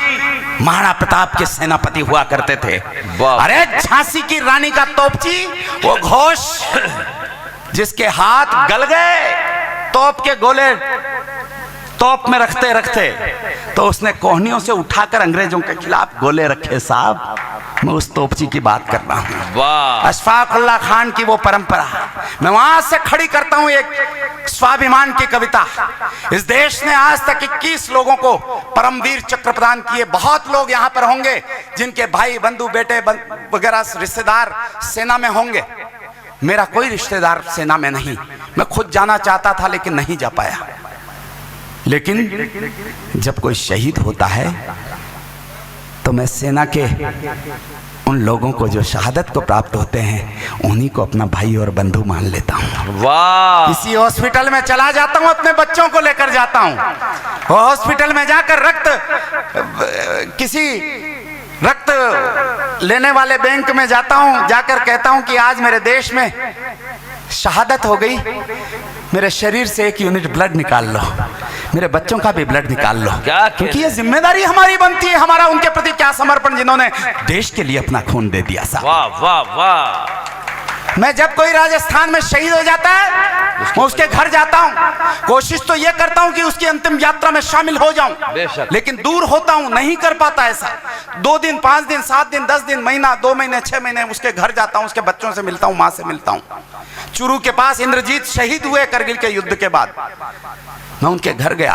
Speaker 1: महाराणा प्रताप के सेनापति हुआ करते थे। अरे झांसी की रानी का तोपची, वो घोष जिसके हाथ गल गए तोप के गोले तोप में रखते रखते तो उसने कोहनियों से उठाकर अंग्रेजों के खिलाफ गोले रखे। साहब, मैं उस तोपची की बात कर रहा हूँ।
Speaker 2: वाह,
Speaker 1: अशफाकुल्ला खान की वो परंपरा मैं वहां से खड़ी करता हूँ। एक स्वाभिमान की कविता। इस देश ने आज तक 21 लोगों को परमवीर चक्र प्रदान किए। बहुत लोग यहाँ पर होंगे जिनके भाई बंधु बेटे वगैरह रिश्तेदार सेना में होंगे। मेरा कोई रिश्तेदार सेना में नहीं। मैं खुद जाना चाहता था लेकिन नहीं जा पाया। लेकिन जब कोई शहीद होता है तो मैं सेना के उन लोगों को जो शहादत को प्राप्त होते हैं उन्हीं को अपना भाई और बंधु मान लेता हूँ।
Speaker 2: वाह,
Speaker 1: किसी हॉस्पिटल में चला जाता हूँ, अपने बच्चों को लेकर जाता हूँ। हॉस्पिटल में जाकर किसी रक्त लेने वाले बैंक में जाता हूँ, जाकर कहता हूँ कि आज मेरे देश में शहादत हो गई, मेरे शरीर से 1 यूनिट ब्लड निकाल लो, मेरे बच्चों का भी ब्लड निकाल लो। क्योंकि ये जिम्मेदारी हमारी बनती है। हमारा उनके प्रति क्या समर्पण, जिन्होंने देश के लिए अपना खून दे दिया। साहब,
Speaker 2: वाह वाह वाह।
Speaker 1: मैं जब कोई राजस्थान में शहीद हो जाता है मैं उसके घर जाता हूं। कोशिश तो यह करता हूं कि उसकी अंतिम यात्रा में शामिल हो जाऊं, लेकिन दूर होता हूं, नहीं कर पाता ऐसा। 2 दिन, 5 दिन, 7 दिन, 10 दिन, महीना, 2 महीने, 6 महीने उसके घर जाता हूं, उसके बच्चों से मिलता हूं, मां से मिलता हूं। चुरू के पास इंद्रजीत शहीद हुए करगिल के युद्ध के बाद। मैं उनके घर गया,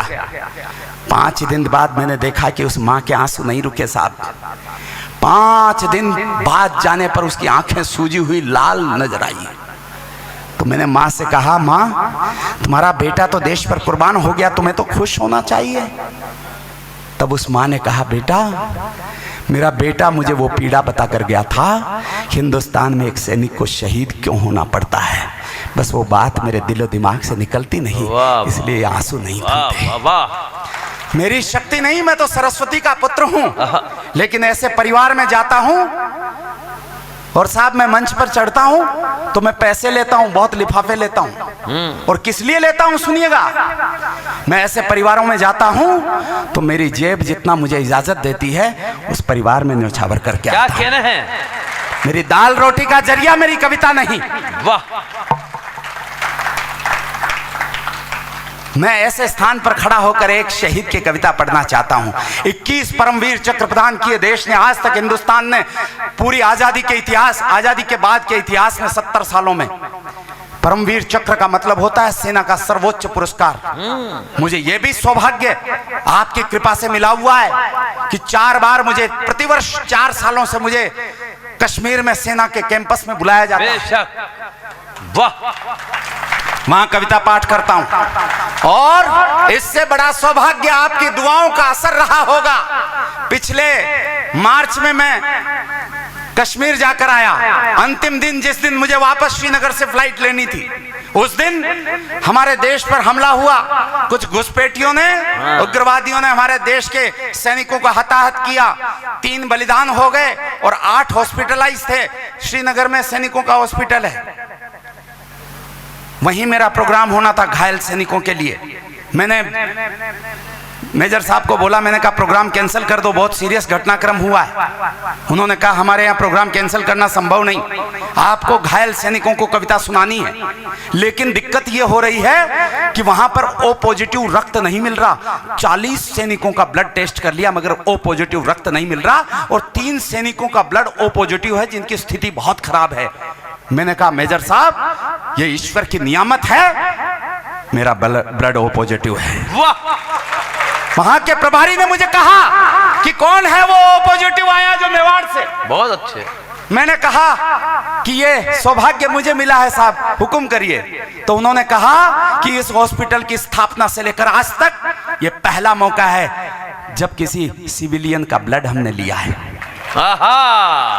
Speaker 1: 5 दिन बाद मैंने देखा कि उस माँ के आंसू नहीं रुके साहब। 5 दिन बाद जाने पर उसकी आंखें सूजी हुई लाल नजर आई। तो मैंने माँ से कहा, माँ तुम्हारा बेटा तो देश पर कुर्बान हो गया, तुम्हें तो खुश होना चाहिए। तब उस माँ ने कहा, बेटा मेरा बेटा मुझे वो पीड़ा बता कर गया था, हिंदुस्तान में एक सैनिक को शहीद क्यों होना पड़ता है। बस वो बात मेरे दिलो दिमाग से निकलती नहीं, इसलिए आंसू नहीं थमते। मेरी शक्ति नहीं, मैं तो सरस्वती का पुत्र हूं, लेकिन ऐसे परिवार में जाता हूं और साहब मैं मंच पर चढ़ता हूं तो मैं पैसे लेता हूं, बहुत लिफाफे लेता हूं। और किस लिए लेता हूं सुनिएगा, मैं ऐसे परिवारों में जाता हूं तो मेरी जेब जितना मुझे इजाजत देती है उस परिवार में न्यौछावर करके
Speaker 2: क्या
Speaker 1: आता
Speaker 2: कहना है।
Speaker 1: मेरी दाल रोटी का जरिया मेरी कविता नहीं।
Speaker 2: वाह।
Speaker 1: मैं ऐसे स्थान पर खड़ा होकर एक शहीद की कविता पढ़ना चाहता हूं। 21 परमवीर चक्र प्रदान किए देश ने। आज तक हिंदुस्तान ने पूरी आजादी के इतिहास, आजादी के बाद के इतिहास में 70 सालों में परमवीर चक्र का मतलब होता है सेना का सर्वोच्च पुरस्कार। मुझे यह भी सौभाग्य आपकी कृपा से मिला हुआ है कि 4 बार मुझे प्रतिवर्ष 4 सालों से मुझे कश्मीर में सेना के कैंपस में बुलाया जाता है।
Speaker 2: बेशक। वाह।
Speaker 1: वहां कविता पाठ करता हूं और इससे बड़ा सौभाग्य आपकी दुआओं का असर रहा होगा। पिछले मार्च में मैं कश्मीर जाकर आया। अंतिम दिन जिस दिन मुझे वापस श्रीनगर से फ्लाइट लेनी थी, उस दिन हमारे देश पर हमला हुआ। कुछ घुसपैठियों ने, उग्रवादियों ने हमारे देश के सैनिकों को हताहत किया। 3 बलिदान हो गए और 8 हॉस्पिटलाइज थे। श्रीनगर में सैनिकों का हॉस्पिटल है, वहीं मेरा प्रोग्राम होना था घायल सैनिकों के लिए। मैंने मेजर साहब को बोला, मैंने कहा प्रोग्राम कैंसिल कर दो, बहुत सीरियस घटनाक्रम हुआ है। उन्होंने कहा हमारे यहाँ प्रोग्राम कैंसिल करना संभव नहीं, आपको घायल सैनिकों को कविता सुनानी है। लेकिन दिक्कत ये हो रही है कि वहां पर ओ पॉजिटिव रक्त नहीं मिल रहा। 40 सैनिकों का ब्लड टेस्ट कर लिया मगर ओ पॉजिटिव रक्त नहीं मिल रहा, और 3 सैनिकों का ब्लड ओ पॉजिटिव है जिनकी स्थिति बहुत खराब है। मैंने कहा मेजर साहब ये ईश्वर की नियामत है, मेरा ब्लड ओ पॉजिटिव है। वहां के प्रभारी ने मुझे कहा कि कौन है वो ओ पॉजिटिव आया जो मेवाड़ से।
Speaker 2: बहुत अच्छे।
Speaker 1: मैंने कहा कि ये सौभाग्य मुझे मिला है साहब, हुक्म करिए। तो उन्होंने कहा कि इस हॉस्पिटल की स्थापना से लेकर आज तक ये पहला मौका है जब किसी सिविलियन का ब्लड हमने लिया है।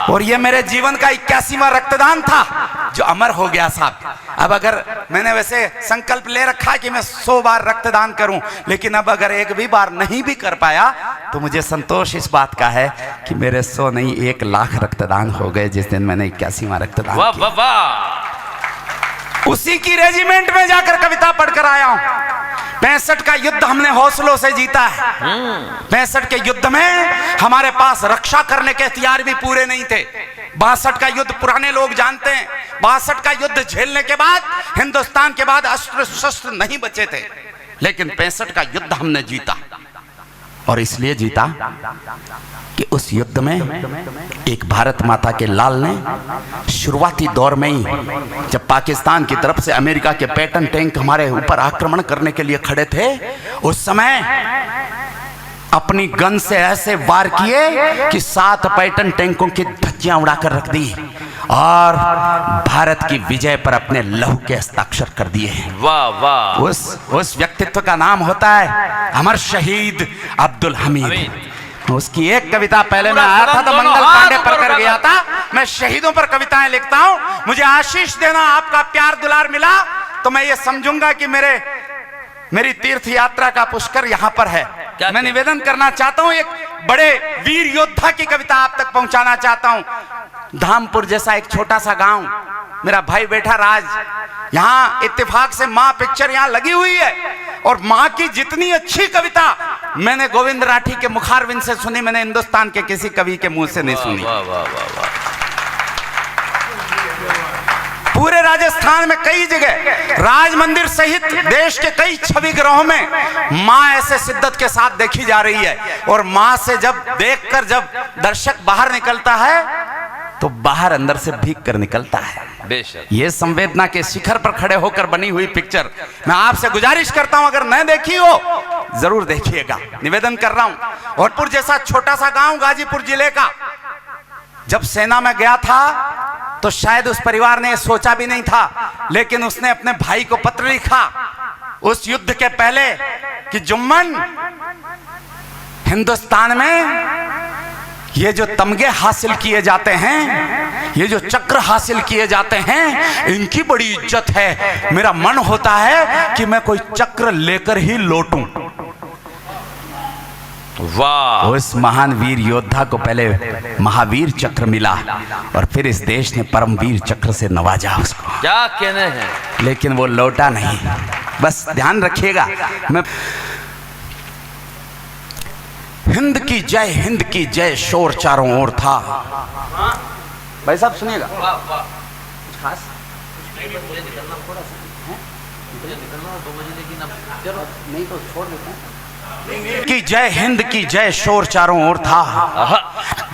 Speaker 1: और ये मेरे जीवन का 81वां रक्तदान था जो अमर हो गया साहब। अब अगर मैंने वैसे संकल्प ले रखा है कि मैं 100 बार रक्तदान करूं, लेकिन अब अगर एक भी बार नहीं भी कर पाया तो मुझे संतोष इस बात का है कि मेरे 100 नहीं 1 लाख रक्तदान हो गए जिस दिन मैंने 81वां रक्तदान
Speaker 2: वाह
Speaker 1: किया।
Speaker 2: वाह वाह।
Speaker 1: उसी की रेजिमेंट में जाकर कविता पढ़कर आया हूं। 65 का युद्ध हमने हौसलों से जीता है। 65 के युद्ध में हमारे पास रक्षा करने के हथियार भी पूरे नहीं थे। 62 का युद्ध पुराने लोग जानते हैं। 62 का युद्ध झेलने के बाद हिंदुस्तान के बाद अस्त्र शस्त्र नहीं बचे थे, लेकिन 65 का युद्ध हमने जीता। और इसलिए जीता कि उस युद्ध में एक भारत माता के लाल ने शुरुआती दौर में ही, जब पाकिस्तान की तरफ से अमेरिका के पैटर्न टैंक हमारे ऊपर आक्रमण करने के लिए खड़े थे, उस समय अपनी गन से ऐसे वार किए कि 7 पैटर्न टैंकों की धज्जियां उड़ाकर रख दी और भारत की विजय पर अपने लहू के हस्ताक्षर कर दिए।
Speaker 2: वाह वाह।
Speaker 1: उस व्यक्तित्व का नाम होता है अमर शहीद अब्दुल हमीद। उसकी एक कविता पहले मैं आया था तो मंगल पांडे पढ़कर गया था। मैं शहीदों पर कविताएं लिखता हूं। मुझे आशीष देना, आपका प्यार दुलार मिला तो मैं ये समझूंगा कि मेरी तीर्थ यात्रा का पुष्कर यहां पर है। मैं निवेदन करना चाहता हूं, एक बड़े वीर योद्धा की कविता आप तक पहुंचाना चाहता हूं। धामपुर जैसा एक छोटा सा गांव, मेरा भाई बैठा राज, यहां इत्तेफाक से मां पिक्चर यहां लगी हुई है और मां की जितनी अच्छी कविता मैंने गोविंद राठी के मुखारविंद से सुनी, मैंने हिंदुस्तान के किसी कवि के मुंह से नहीं सुनी।
Speaker 2: वाह वाह वाह वाह।
Speaker 1: पूरे राजस्थान में कई जगह, राज मंदिर सहित देश के कई छवि ग्रहों में मां ऐसे शिद्दत के साथ देखी जा रही है। और मां से जब देखकर जब दर्शक बाहर निकलता है तो बाहर अंदर से भीग कर निकलता है।
Speaker 2: बेशक।
Speaker 1: ये संवेदना के शिखर पर खड़े होकर बनी हुई पिक्चर मैं आपसे गुजारिश करता हूं, अगर नहीं देखी हो जरूर देखिएगा, निवेदन कर रहा हूं। भोजपुर जैसा छोटा सा गांव गाजीपुर जिले का, जब सेना में गया था तो शायद उस परिवार ने सोचा भी नहीं था, लेकिन उसने अपने भाई को पत्र लिखा उस युद्ध के पहले कि जुम्मन, हिंदुस्तान में ये जो तमगे हासिल किए जाते हैं, ये जो चक्र हासिल किए जाते हैं, इनकी बड़ी इज्जत है। मेरा मन होता है कि मैं कोई चक्र लेकर ही लौटूं।
Speaker 2: वाह।
Speaker 1: उस महान वीर योद्धा को पहले महावीर चक्र मिला और फिर इस देश ने परमवीर चक्र से नवाजा उसको।
Speaker 2: क्या कहने हैं।
Speaker 1: लेकिन वो लौटा नहीं। बस ध्यान रखिएगा, मैं हिंद की जय, हिंद की जय शोर चारों ओर था। भाई साहब सुनिएगा, खास नहीं तो छोड़ देते हैं। की जय, हिंद की जय शोर चारों ओर था,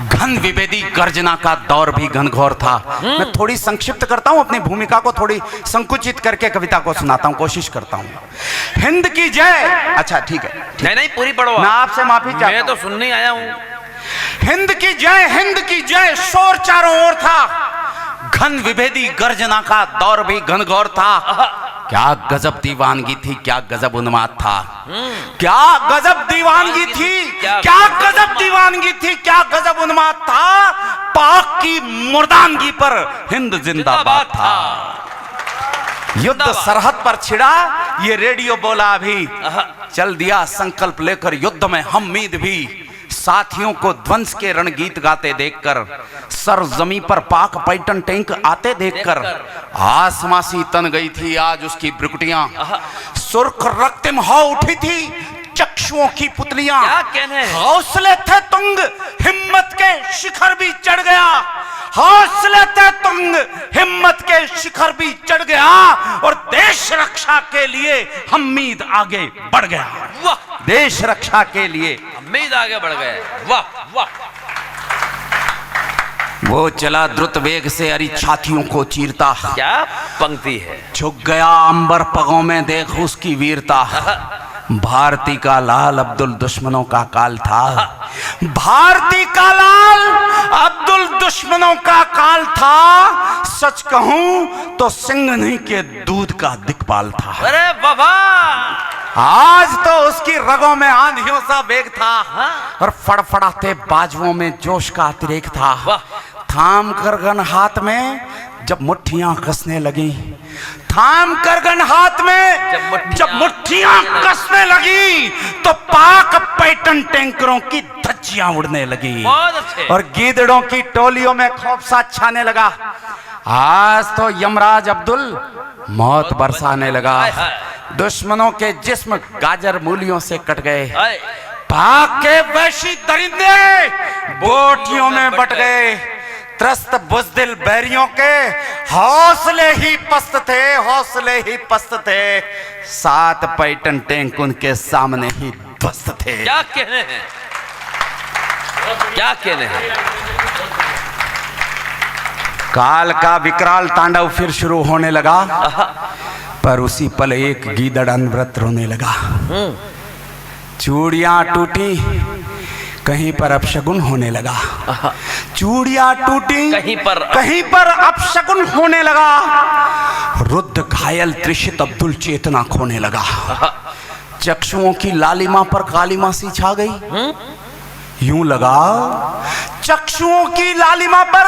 Speaker 1: घन विभेदी गर्जना का दौर भी घनघोर था। मैं थोड़ी संक्षिप्त करता हूं, अपनी भूमिका को थोड़ी संकुचित करके कविता को सुनाता हूं, कोशिश करता हूं। हिंद की जय, अच्छा ठीक है,
Speaker 2: नहीं नहीं पूरी पढ़ो।
Speaker 1: मैं आपसे माफी चाहता हूं,
Speaker 2: मैं तो सुनने आया हूं।
Speaker 1: हिंद की जय, हिंद की जय शोर चारों ओर था, घन विभेदी गर्जना का दौर भी घनघोर था। क्या गजब दीवानगी थी, क्या गजब उन्माद था, क्या गजब दीवानगी थी, क्या गजब दीवानगी थी, क्या गजब उन्माद था। पाक की मुर्दानगी पर हिंद जिंदाबाद था। युद्ध सरहद पर छिड़ा, ये रेडियो बोला अभी, चल दिया संकल्प लेकर युद्ध में हममीद भी। साथियों को ध्वंस के रणगीत गाते देखकर, सर जमी पर पाक पैटन टैंक आते देखकर, आसमासी तन गई थी आज उसकी ब्रुकुटियां, सुर्ख रक्तिम हो उठी थी चक्षुओं की पुतलियां।
Speaker 2: क्या कहने,
Speaker 1: हौसले थे तुंग, हिम्मत के शिखर भी चढ़ गया, हौसले थे तुंग, हिम्मत के शिखर भी चढ़ गया, और देश रक्षा के लिए हममीद आगे बढ़ गया।
Speaker 2: वाह,
Speaker 1: देश रक्षा के लिए
Speaker 2: हममीद आगे बढ़ गए। वाह वाह।
Speaker 1: वो चला द्रुत वेग से अरी छातियों को चीरता,
Speaker 2: क्या पंक्ति है।
Speaker 1: झुक गया अंबर पगों में देख उसकी वीरता। भारती का लाल अब्दुल दुश्मनों का काल था, भारती का लाल अब्दुल दुश्मनों का काल था। सच कहूं तो सिंघनी के दूध का दिक्पाल था।
Speaker 2: अरे बाबा,
Speaker 1: आज तो उसकी रगों में आंधियों सा वेग था, और फड़फड़ाते बाजुओं में जोश का अतिरेक था। थाम कर गन हाथ में जब मुट्ठियां कसने लगी, थाम कर गन हाथ में जब मुट्ठियां कसने लगी, तो पाक पैटर्न टैंकरों की धज्जियां उड़ने लगी, और गीदड़ों की टोलियों में खौफ सा छाने लगा। आज तो यमराज अब्दुल मौत बरसाने लगा। दुश्मनों के जिस्म गाजर मूलियों से कट गए, पाक के वैशी दरिंदे बोटियों में बट गए। त्रस्त बुज़दिल बैरियों के हौसले ही पस्त थे, हौसले ही पस्त थे। 7 पैटर्न टैंक उनके सामने ही ध्वस्त थे।
Speaker 2: क्या कहने हैं, क्या कहने हैं।
Speaker 1: काल का विकराल तांडव फिर शुरू होने लगा, पर उसी पल एक गीदड़ अनवरत रोने लगा। चूड़ियां टूटी, कहीं पर अपशगुन होने लगा। चूड़ियां टूटी, कहीं पर अपशगुन होने लगा। रुद्ध घायल त्रिषित अब्दुल चेतना खोने लगा। चक्षुओं की लालिमा पर कालिमा सी छा गई। यूं लगा चक्षुओं की लालिमा पर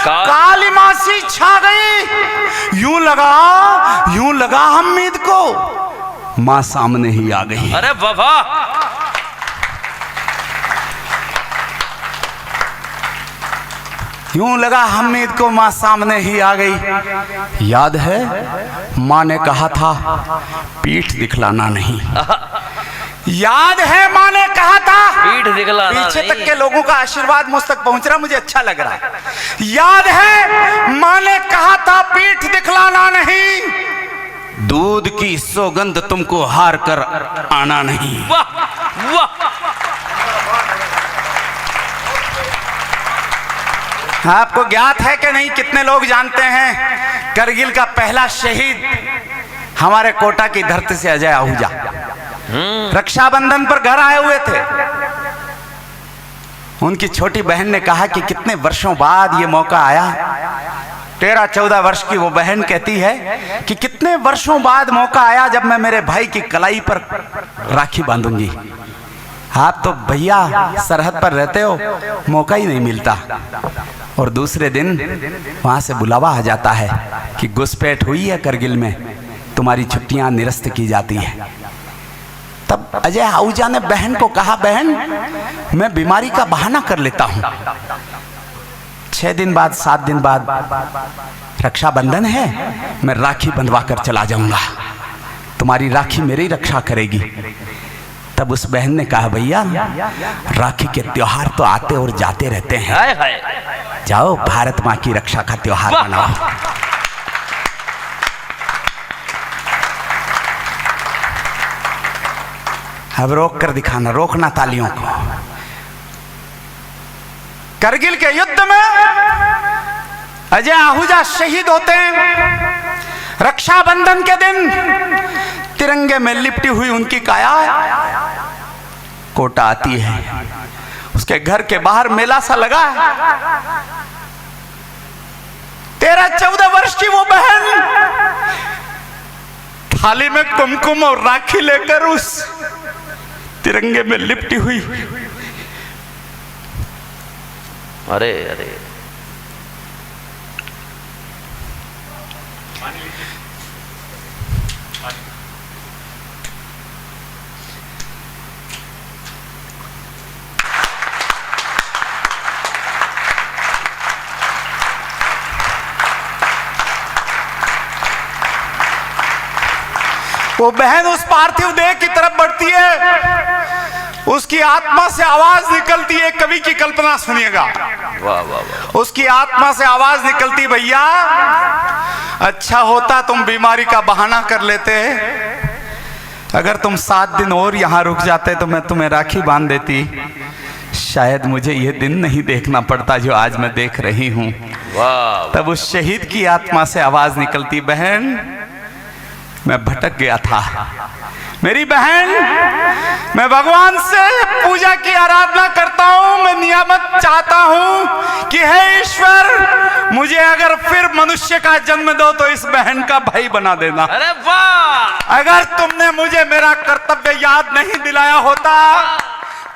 Speaker 1: कालिमा सी छा गई। यूं लगा हममीद को मां सामने ही आ गई।
Speaker 2: अरे बाबा,
Speaker 1: यूं लगा हममीद को मां सामने ही आ गई। याद है मां ने कहा था पीठ दिखलाना नहीं। याद है मां ने कहा था
Speaker 2: पीठ दिखलाना।
Speaker 1: पीछे तक के लोगों का आशीर्वाद मुझ तक पहुंच रहा, मुझे अच्छा लग रहा है। याद है मां ने कहा था पीठ दिखलाना नहीं, दूध की सौगंध तुमको हार कर आना नहीं।
Speaker 2: वाह वाह।
Speaker 1: आपको ज्ञात है कि नहीं, कितने लोग जानते हैं करगिल का पहला शहीद हमारे कोटा की धरती से अजय आहूजा रक्षाबंधन पर घर आए हुए थे। उनकी छोटी बहन ने कहा कि कितने वर्षों बाद ये मौका आया। 13-14 वर्ष की वो बहन कहती है कि कितने वर्षों बाद मौका आया जब मैं मेरे भाई की कलाई पर राखी बांधूंगी। आप तो भैया सरहद पर रहते हो, मौका ही नहीं मिलता। और दूसरे दिन वहां से बुलावा आ जाता है कि घुसपैठ हुई है करगिल में, तुम्हारी छुट्टियां निरस्त की जाती है। तब अजय आहूजा ने बहन को कहा, बहन मैं बीमारी का बहाना कर लेता हूं, 6 दिन बाद 7 दिन बाद रक्षाबंधन है, मैं राखी बंधवा कर चला जाऊंगा, तुम्हारी राखी मेरी रक्षा करेगी। तब उस बहन ने कहा, भैया राखी के त्योहार तो आते और जाते रहते हैं, जाओ भारत माँ की रक्षा का त्योहार मनाओ। अब रोक कर दिखाना, रोकना तालियों को। करगिल के युद्ध में अजय आहूजा शहीद होते हैं। रक्षाबंधन के दिन तिरंगे में लिपटी हुई उनकी काया कोटा आती है। उसके घर के बाहर मेला सा लगा है। 13-14 वर्ष की वो बहन थाली में कुमकुम और राखी लेकर उस तिरंगे में लिपटी हुई।
Speaker 2: अरे अरे
Speaker 1: वो बहन उस पार्थिव देह की तरफ बढ़ती है, उसकी आत्मा से आवाज निकलती है। कवि की कल्पना सुनिएगा।
Speaker 2: वाह वाह वाह।
Speaker 1: उसकी आत्मा से आवाज निकलती, भैया अच्छा होता तुम बीमारी का बहाना कर लेते, अगर तुम 7 दिन और यहां रुक जाते तो मैं तुम्हें राखी बांध देती, शायद मुझे यह दिन नहीं देखना पड़ता जो आज मैं देख रही हूं। तब उस शहीद की आत्मा से आवाज निकलती, बहन मैं भटक गया था, मेरी बहन मैं भगवान से पूजा की आराधना करता हूं, मैं नियामत चाहता हूं कि हे ईश्वर मुझे अगर फिर मनुष्य का जन्म दो तो इस बहन का भाई बना देना।
Speaker 2: अरे वाह!
Speaker 1: अगर तुमने मुझे मेरा कर्तव्य याद नहीं दिलाया होता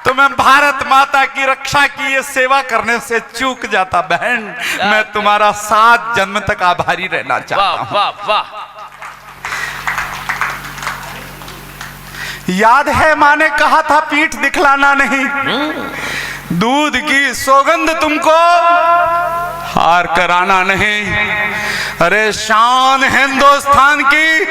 Speaker 1: तो मैं भारत माता की रक्षा की ये सेवा करने से चूक जाता। बहन मैं तुम्हारा 7 जन्म तक आभारी रहना चाहता हूं।
Speaker 2: वाह वाह वाह।
Speaker 1: याद है माँ ने कहा था पीठ दिखलाना नहीं, दूध की सौगंध तुमको हार कराना नहीं। अरे शान हिंदुस्तान की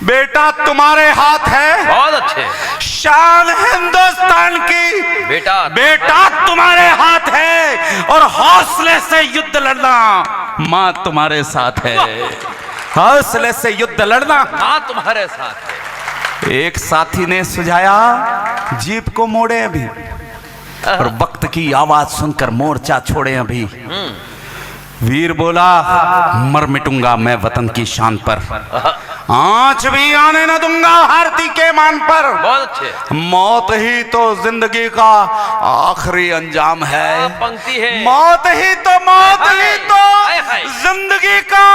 Speaker 1: बेटा तुम्हारे हाथ है,
Speaker 2: बहुत अच्छे।
Speaker 1: शान हिंदुस्तान की बेटा तुम्हारे हाथ है, और हौसले से युद्ध लड़ना माँ तुम्हारे साथ है। हौसले से युद्ध लड़ना
Speaker 2: माँ तुम्हारे साथ है।
Speaker 1: एक साथी ने सुझाया जीप को मोड़े अभी, और वक्त की आवाज सुनकर मोर्चा छोड़े अभी। वीर बोला मर मिटूंगा मैं वतन की शान पर, आंच भी आने न दूंगा भारती के मान पर।
Speaker 2: बहुत अच्छे।
Speaker 1: मौत ही तो जिंदगी का आखिरी अंजाम है,
Speaker 2: पंक्ति है।
Speaker 1: मौत ही तो जिंदगी का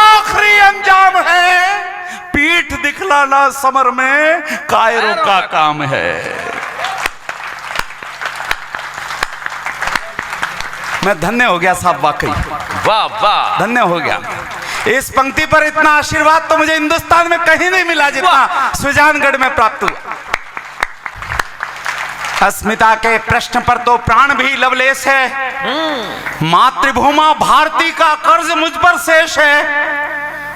Speaker 1: आखिरी अंजाम है, पीठ दिखलाना समर में कायरों का काम है। मैं धन्य हो गया साहब, वाकई
Speaker 2: वाह वाह,
Speaker 1: धन्य हो गया। इस पंक्ति पर इतना आशीर्वाद तो मुझे हिंदुस्तान में कहीं नहीं मिला जितना सुजानगढ़ में प्राप्त हुआ। अस्मिता के प्रश्न पर तो प्राण भी लवलेश है, मातृभूमा भारती का कर्ज मुझ पर शेष है।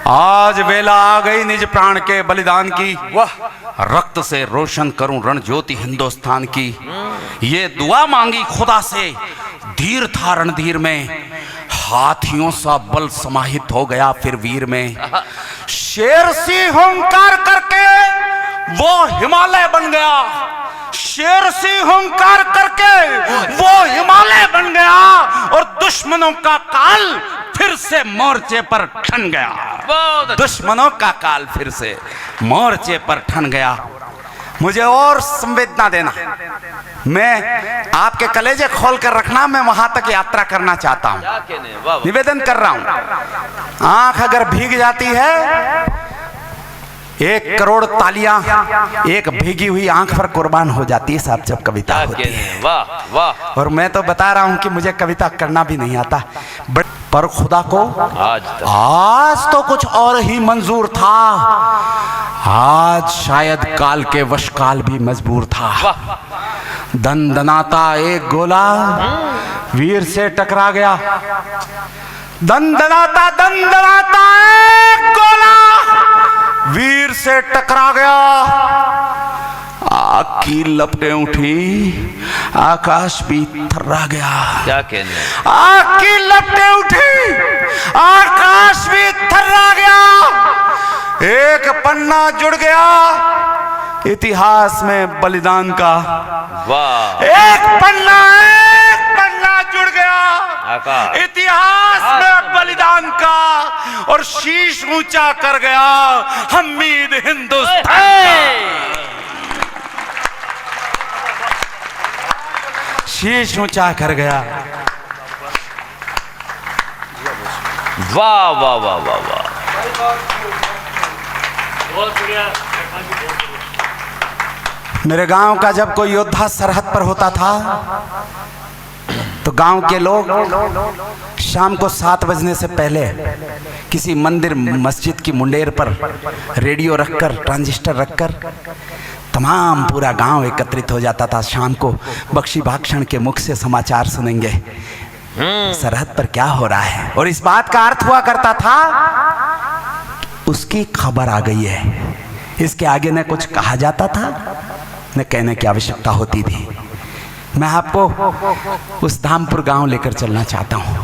Speaker 1: आज वेला आ गई निज प्राण के बलिदान की, वह रक्त से रोशन करूं रण ज्योति हिंदुस्तान की। ये दुआ मांगी खुदा से, धीर था रणधीर में, हाथियों सा बल समाहित हो गया फिर वीर में। शेर सी हुंकार करके वो हिमालय बन गया, शेर सी हुंकार करके वो हिमालय बन गया, और दुश्मनों का काल फिर से मोर्चे पर ठन गया।
Speaker 2: बहुत अच्छा।
Speaker 1: दुश्मनों का काल फिर से मोर्चे पर ठन गया। मुझे और संवेदना देना, मैं आपके कलेजे खोल कर रखना, मैं वहां तक यात्रा करना चाहता हूं।
Speaker 2: क्या कहने, वाह वाह।
Speaker 1: निवेदन कर रहा हूं, आंख अगर भीग जाती है, 1 करोड़ तालियां एक भीगी हुई आंख पर कुर्बान हो जाती है साहब जब कविता
Speaker 2: क्या
Speaker 1: होती है।
Speaker 2: कहने, वाह वाह।
Speaker 1: और मैं तो बता रहा हूं कि मुझे कविता करना भी नहीं आता, पर खुदा को आज तो कुछ और ही मंजूर था। आज शायद काल के वशकाल भी मजबूर था। दंदनाता एक गोला वीर से टकरा गया। दंदनाता एक गोला वीर से टकरा गया। आग की लपटें उठी, आकाश भी थर्रा गया।
Speaker 2: क्या कहने,
Speaker 1: आग की लपटें उठी, आकाश भी थर्रा गया। एक पन्ना जुड़ गया इतिहास में बलिदान का।
Speaker 2: वाह।
Speaker 1: एक पन्ना जुड़ गया इतिहास में बलिदान का, और शीश ऊंचा कर गया हमीद हिंदुस्तान का। शीश ऊंचा कर गया।
Speaker 2: वाह वाह वाह वाह वाह।
Speaker 1: मेरे गांव का जब कोई योद्धा सरहद पर होता था तो गांव के लोग शाम को 7 बजने से पहले किसी मंदिर मस्जिद की मुंडेर पर रेडियो रखकर, ट्रांजिस्टर रखकर तमाम पूरा गांव एकत्रित हो जाता था। शाम को बख्शी भाक्षण के मुख से समाचार सुनेंगे, सरहद पर क्या हो रहा है। और इस बात का अर्थ हुआ करता था उसकी खबर आ गई है। इसके आगे न कुछ कहा जाता था न कहने की आवश्यकता होती थी। मैं आपको उस धामपुर गांव लेकर चलना चाहता हूं।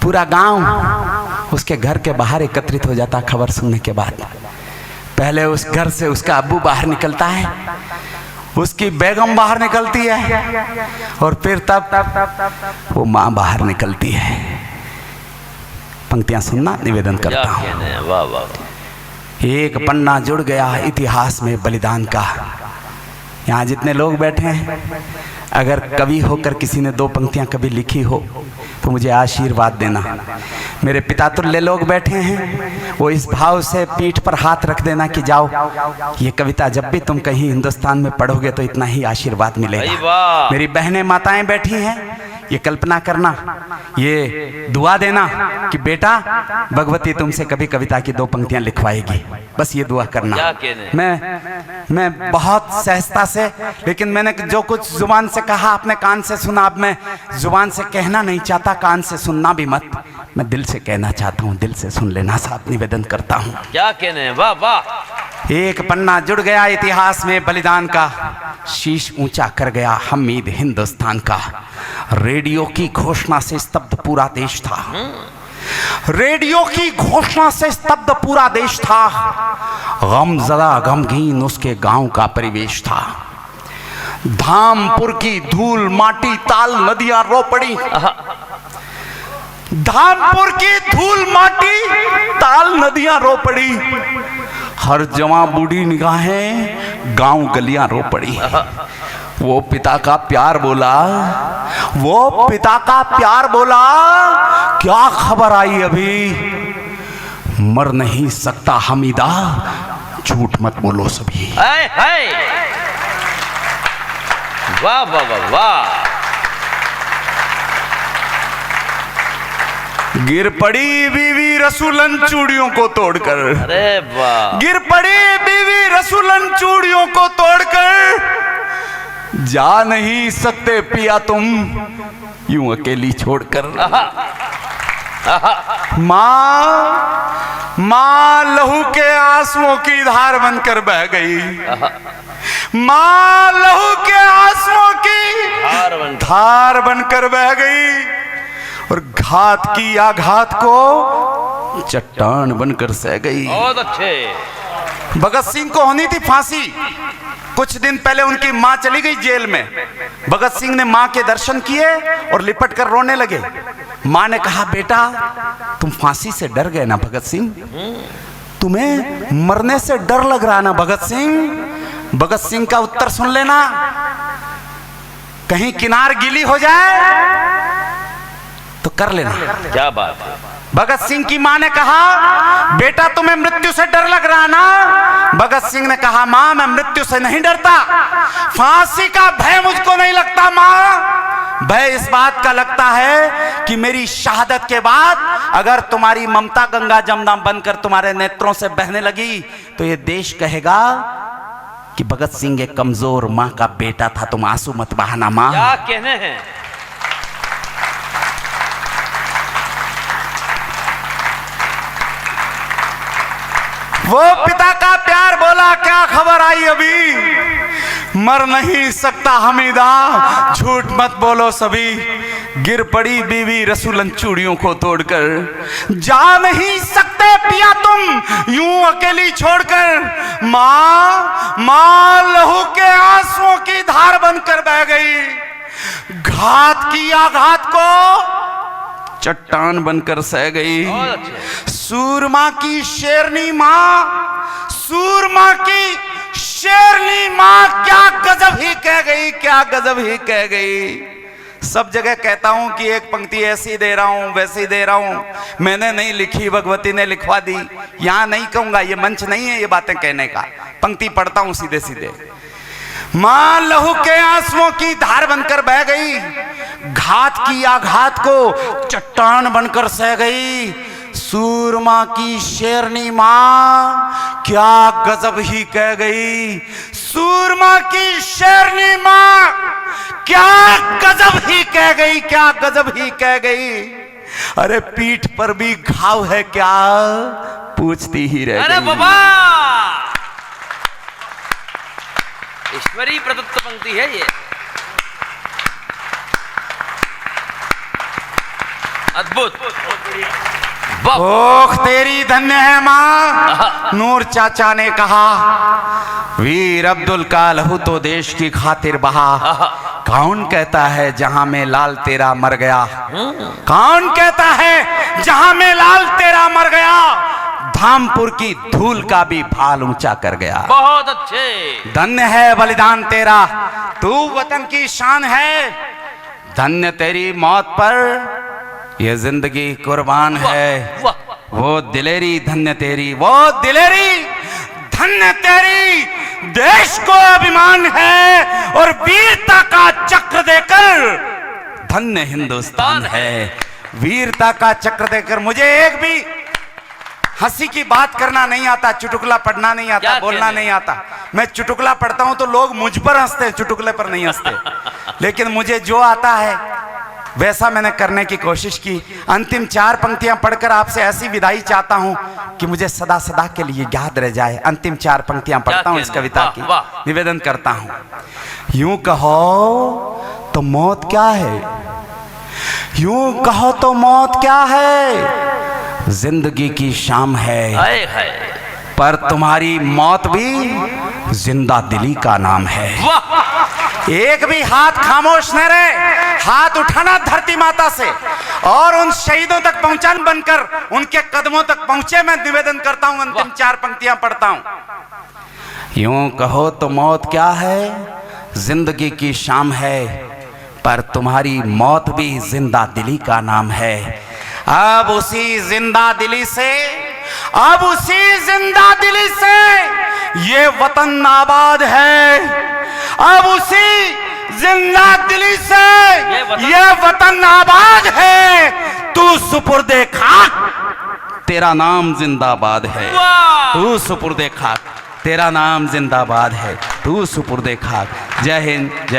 Speaker 1: पूरा गांव उसके घर के बाहर एकत्रित हो जाता खबर सुनने के बाद। पहले उस घर से उसका अब्बू बाहर निकलता है, उसकी बेगम बाहर निकलती है, और फिर तब वो मां बाहर निकलती है। पंक्तियां सुनना निवेदन करता हूं।
Speaker 2: वाह वाह।
Speaker 1: एक पन्ना जुड़ गया इतिहास में बलिदान का। यहाँ जितने लोग बैठे हैं, अगर कवि होकर किसी ने 2 पंक्तियां कभी लिखी हो तो मुझे आशीर्वाद देना। मेरे पिता तुल्य लोग बैठे हैं, वो इस भाव से पीठ पर हाथ रख देना कि जाओ, ये कविता जब भी तुम कहीं हिंदुस्तान में पढ़ोगे तो इतना ही आशीर्वाद मिलेगा। मेरी बहनें माताएं बैठी हैं, ये कल्पना करना, ये दुआ देना कि बेटा भगवती तुमसे कभी कविता की 2 पंक्तियां लिखवाएगी। बस ये दुआ करना। मैं बहुत सहजता से, लेकिन मैंने जो कुछ जुबान से कहा आपने कान से सुना। अब मैं जुबान से कहना नहीं चाहता, कान से सुनना भी मत, मैं दिल से कहना चाहता हूँ। दिल से सुन लेना साहब, निवेदन करता हूँ।
Speaker 2: क्या कहने, वाह वाह।
Speaker 1: एक पन्ना जुड़ गया इतिहास में बलिदान का, शीश ऊंचा कर गया हमीद हिंदुस्तान का। रेडियो की घोषणा से स्तब्ध पूरा देश था। रेडियो की घोषणा से स्तब्ध पूरा देश था। गमज़दा गमगीन उसके गांव का परिवेश था। धामपुर की धूल माटी ताल नदियां रो पड़ी। धामपुर की धूल माटी ताल नदियां रो पड़ी। हर जवां बूढ़ी निगाहें गांव गलियां रो पड़ी। वो पिता का प्यार बोला, वो पिता का प्यार बोला, क्या खबर आई अभी, मर नहीं सकता हमीदा, झूठ मत बोलो सभी।
Speaker 2: वाह वाह वाह वाह।
Speaker 1: गिर पड़ी बीवी रसूलन चूड़ियों को तोड़कर।
Speaker 2: अरे वाह।
Speaker 1: गिर पड़ी बीवी रसूलन चूड़ियों को तोड़कर। जा नहीं सकते पिया तुम यूं अकेली छोड़कर। माँ लहू के आंसुओं की धार बनकर बह गई। माँ लहू के आंसुओं की धार बनकर बह गई, और घात की आघात को चट्टान बनकर सह गई।
Speaker 2: बहुत अच्छे।
Speaker 1: भगत सिंह को होनी थी फांसी। कुछ दिन पहले उनकी मां चली गई जेल में। भगत सिंह ने मां के दर्शन किए और लिपट कर रोने लगे। माँ ने कहा बेटा तुम फांसी से डर गए ना भगत सिंह, तुम्हें मरने से डर लग रहा ना भगत सिंह। भगत सिंह का उत्तर सुन लेना, कहीं किनार गीली हो जाए तो कर लेना।
Speaker 2: क्या बात है।
Speaker 1: भगत सिंह की मां ने कहा बेटा तुम्हें मृत्यु से डर लग रहा ना। भगत सिंह ने कहा मां मैं मृत्यु से नहीं डरता, फांसी का भय मुझको नहीं लगता मां, भय इस बात का लगता है कि मेरी शहादत के बाद अगर तुम्हारी ममता गंगा जमुना बनकर तुम्हारे नेत्रों से बहने लगी तो ये देश कहेगा कि भगत सिंह एक कमजोर मां का बेटा था, तुम आंसू मत बहाना मां।
Speaker 2: क्या कहने हैं।
Speaker 1: वो पिता का प्यार बोला क्या खबर आई अभी, मर नहीं सकता हमीदा झूठ मत बोलो सभी, गिर पड़ी बीवी रसूलन चूड़ियों को तोड़कर, जा नहीं सकते पिया तुम यूं अकेली छोड़कर, मां लहू के आंसुओं की धार बनकर बह गई, घात की आघात को चट्टान बनकर सह गई, सूरमा की शेरनी मां, सूरमा की शेरनी मां क्या गजब ही कह गई, क्या गजब ही कह गई। सब जगह कहता हूं कि एक पंक्ति ऐसी दे रहा हूं वैसी दे रहा हूं, मैंने नहीं लिखी भगवती ने लिखवा दी, यहां नहीं कहूंगा, ये मंच नहीं है ये बातें कहने का, पंक्ति पढ़ता हूं सीधे सीधे। मां लहू के आंसुओं की धार बनकर बह गई, घात की आघात को चट्टान बनकर सह गई, सूरमा की शेरनी मां क्या गजब ही कह गई, सूरमा की शेरनी मां क्या गजब ही कह गई, क्या गजब ही कह गई। अरे पीठ पर भी घाव है क्या, पूछती ही रह गई।
Speaker 2: अरे बाबा ईश्वरी प्रदत्त पंक्ति है ये, अद्भुत।
Speaker 1: ओख तेरी धन्य है मां। नूर चाचा ने कहा वीर अब्दुल का लहू तो देश की खातिर बहा, कौन कहता है जहां में लाल तेरा मर गया, कौन कहता है जहां में लाल तेरा मर गया, धामपुर की धूल का भी भाल ऊंचा कर गया।
Speaker 2: बहुत अच्छे।
Speaker 1: धन्य है बलिदान तेरा, तू वतन की शान है, धन्य तेरी मौत पर ये जिंदगी कुर्बान है, वो दिलेरी धन्य तेरी, वो दिलेरी धन्य तेरी, देश को अभिमान है और वीरता का चक्र देकर धन्य हिंदुस्तान है। वीरता का चक्र देकर मुझे एक भी हंसी की बात करना नहीं आता, चुटकुला पढ़ना नहीं आता, बोलना नहीं आता। मैं चुटकुला पढ़ता हूं तो लोग मुझ पर हंसते हैं, चुटकुले पर नहीं हंसते, लेकिन मुझे जो आता है वैसा मैंने करने की कोशिश की। अंतिम 4 पंक्तियां पढ़कर आपसे ऐसी विदाई चाहता हूं कि मुझे सदा सदा के लिए याद रह जाए। अंतिम 4 पंक्तियां पढ़ता हूं इस कविता की, निवेदन करता हूं। यूं कहो तो मौत क्या है, यूं कहो तो मौत क्या है, जिंदगी की शाम है, पर तुम्हारी मौत भी जिंदा दिली का नाम है। एक भी हाथ खामोश न रहे, हाथ उठाना धरती माता से और उन शहीदों तक पहुंचान बनकर उनके कदमों तक पहुंचे। मैं निवेदन करता हूं, अंतिम 4 पंक्तियां पढ़ता हूं। यूं कहो तो मौत क्या है, जिंदगी की शाम है, पर तुम्हारी मौत भी जिंदा दिली का नाम है। अब उसी जिंदा दिली से, अब उसी जिंदा दिली से ये वतन आबाद है, अब उसी जिंदा दिली से ये वतन आबाद है, तू सुपुर्दे खाक तेरा नाम जिंदाबाद है, तू सुपुर्दे खाक तेरा नाम जिंदाबाद है, तू सुपुर्दे खाक। जय हिंद, जय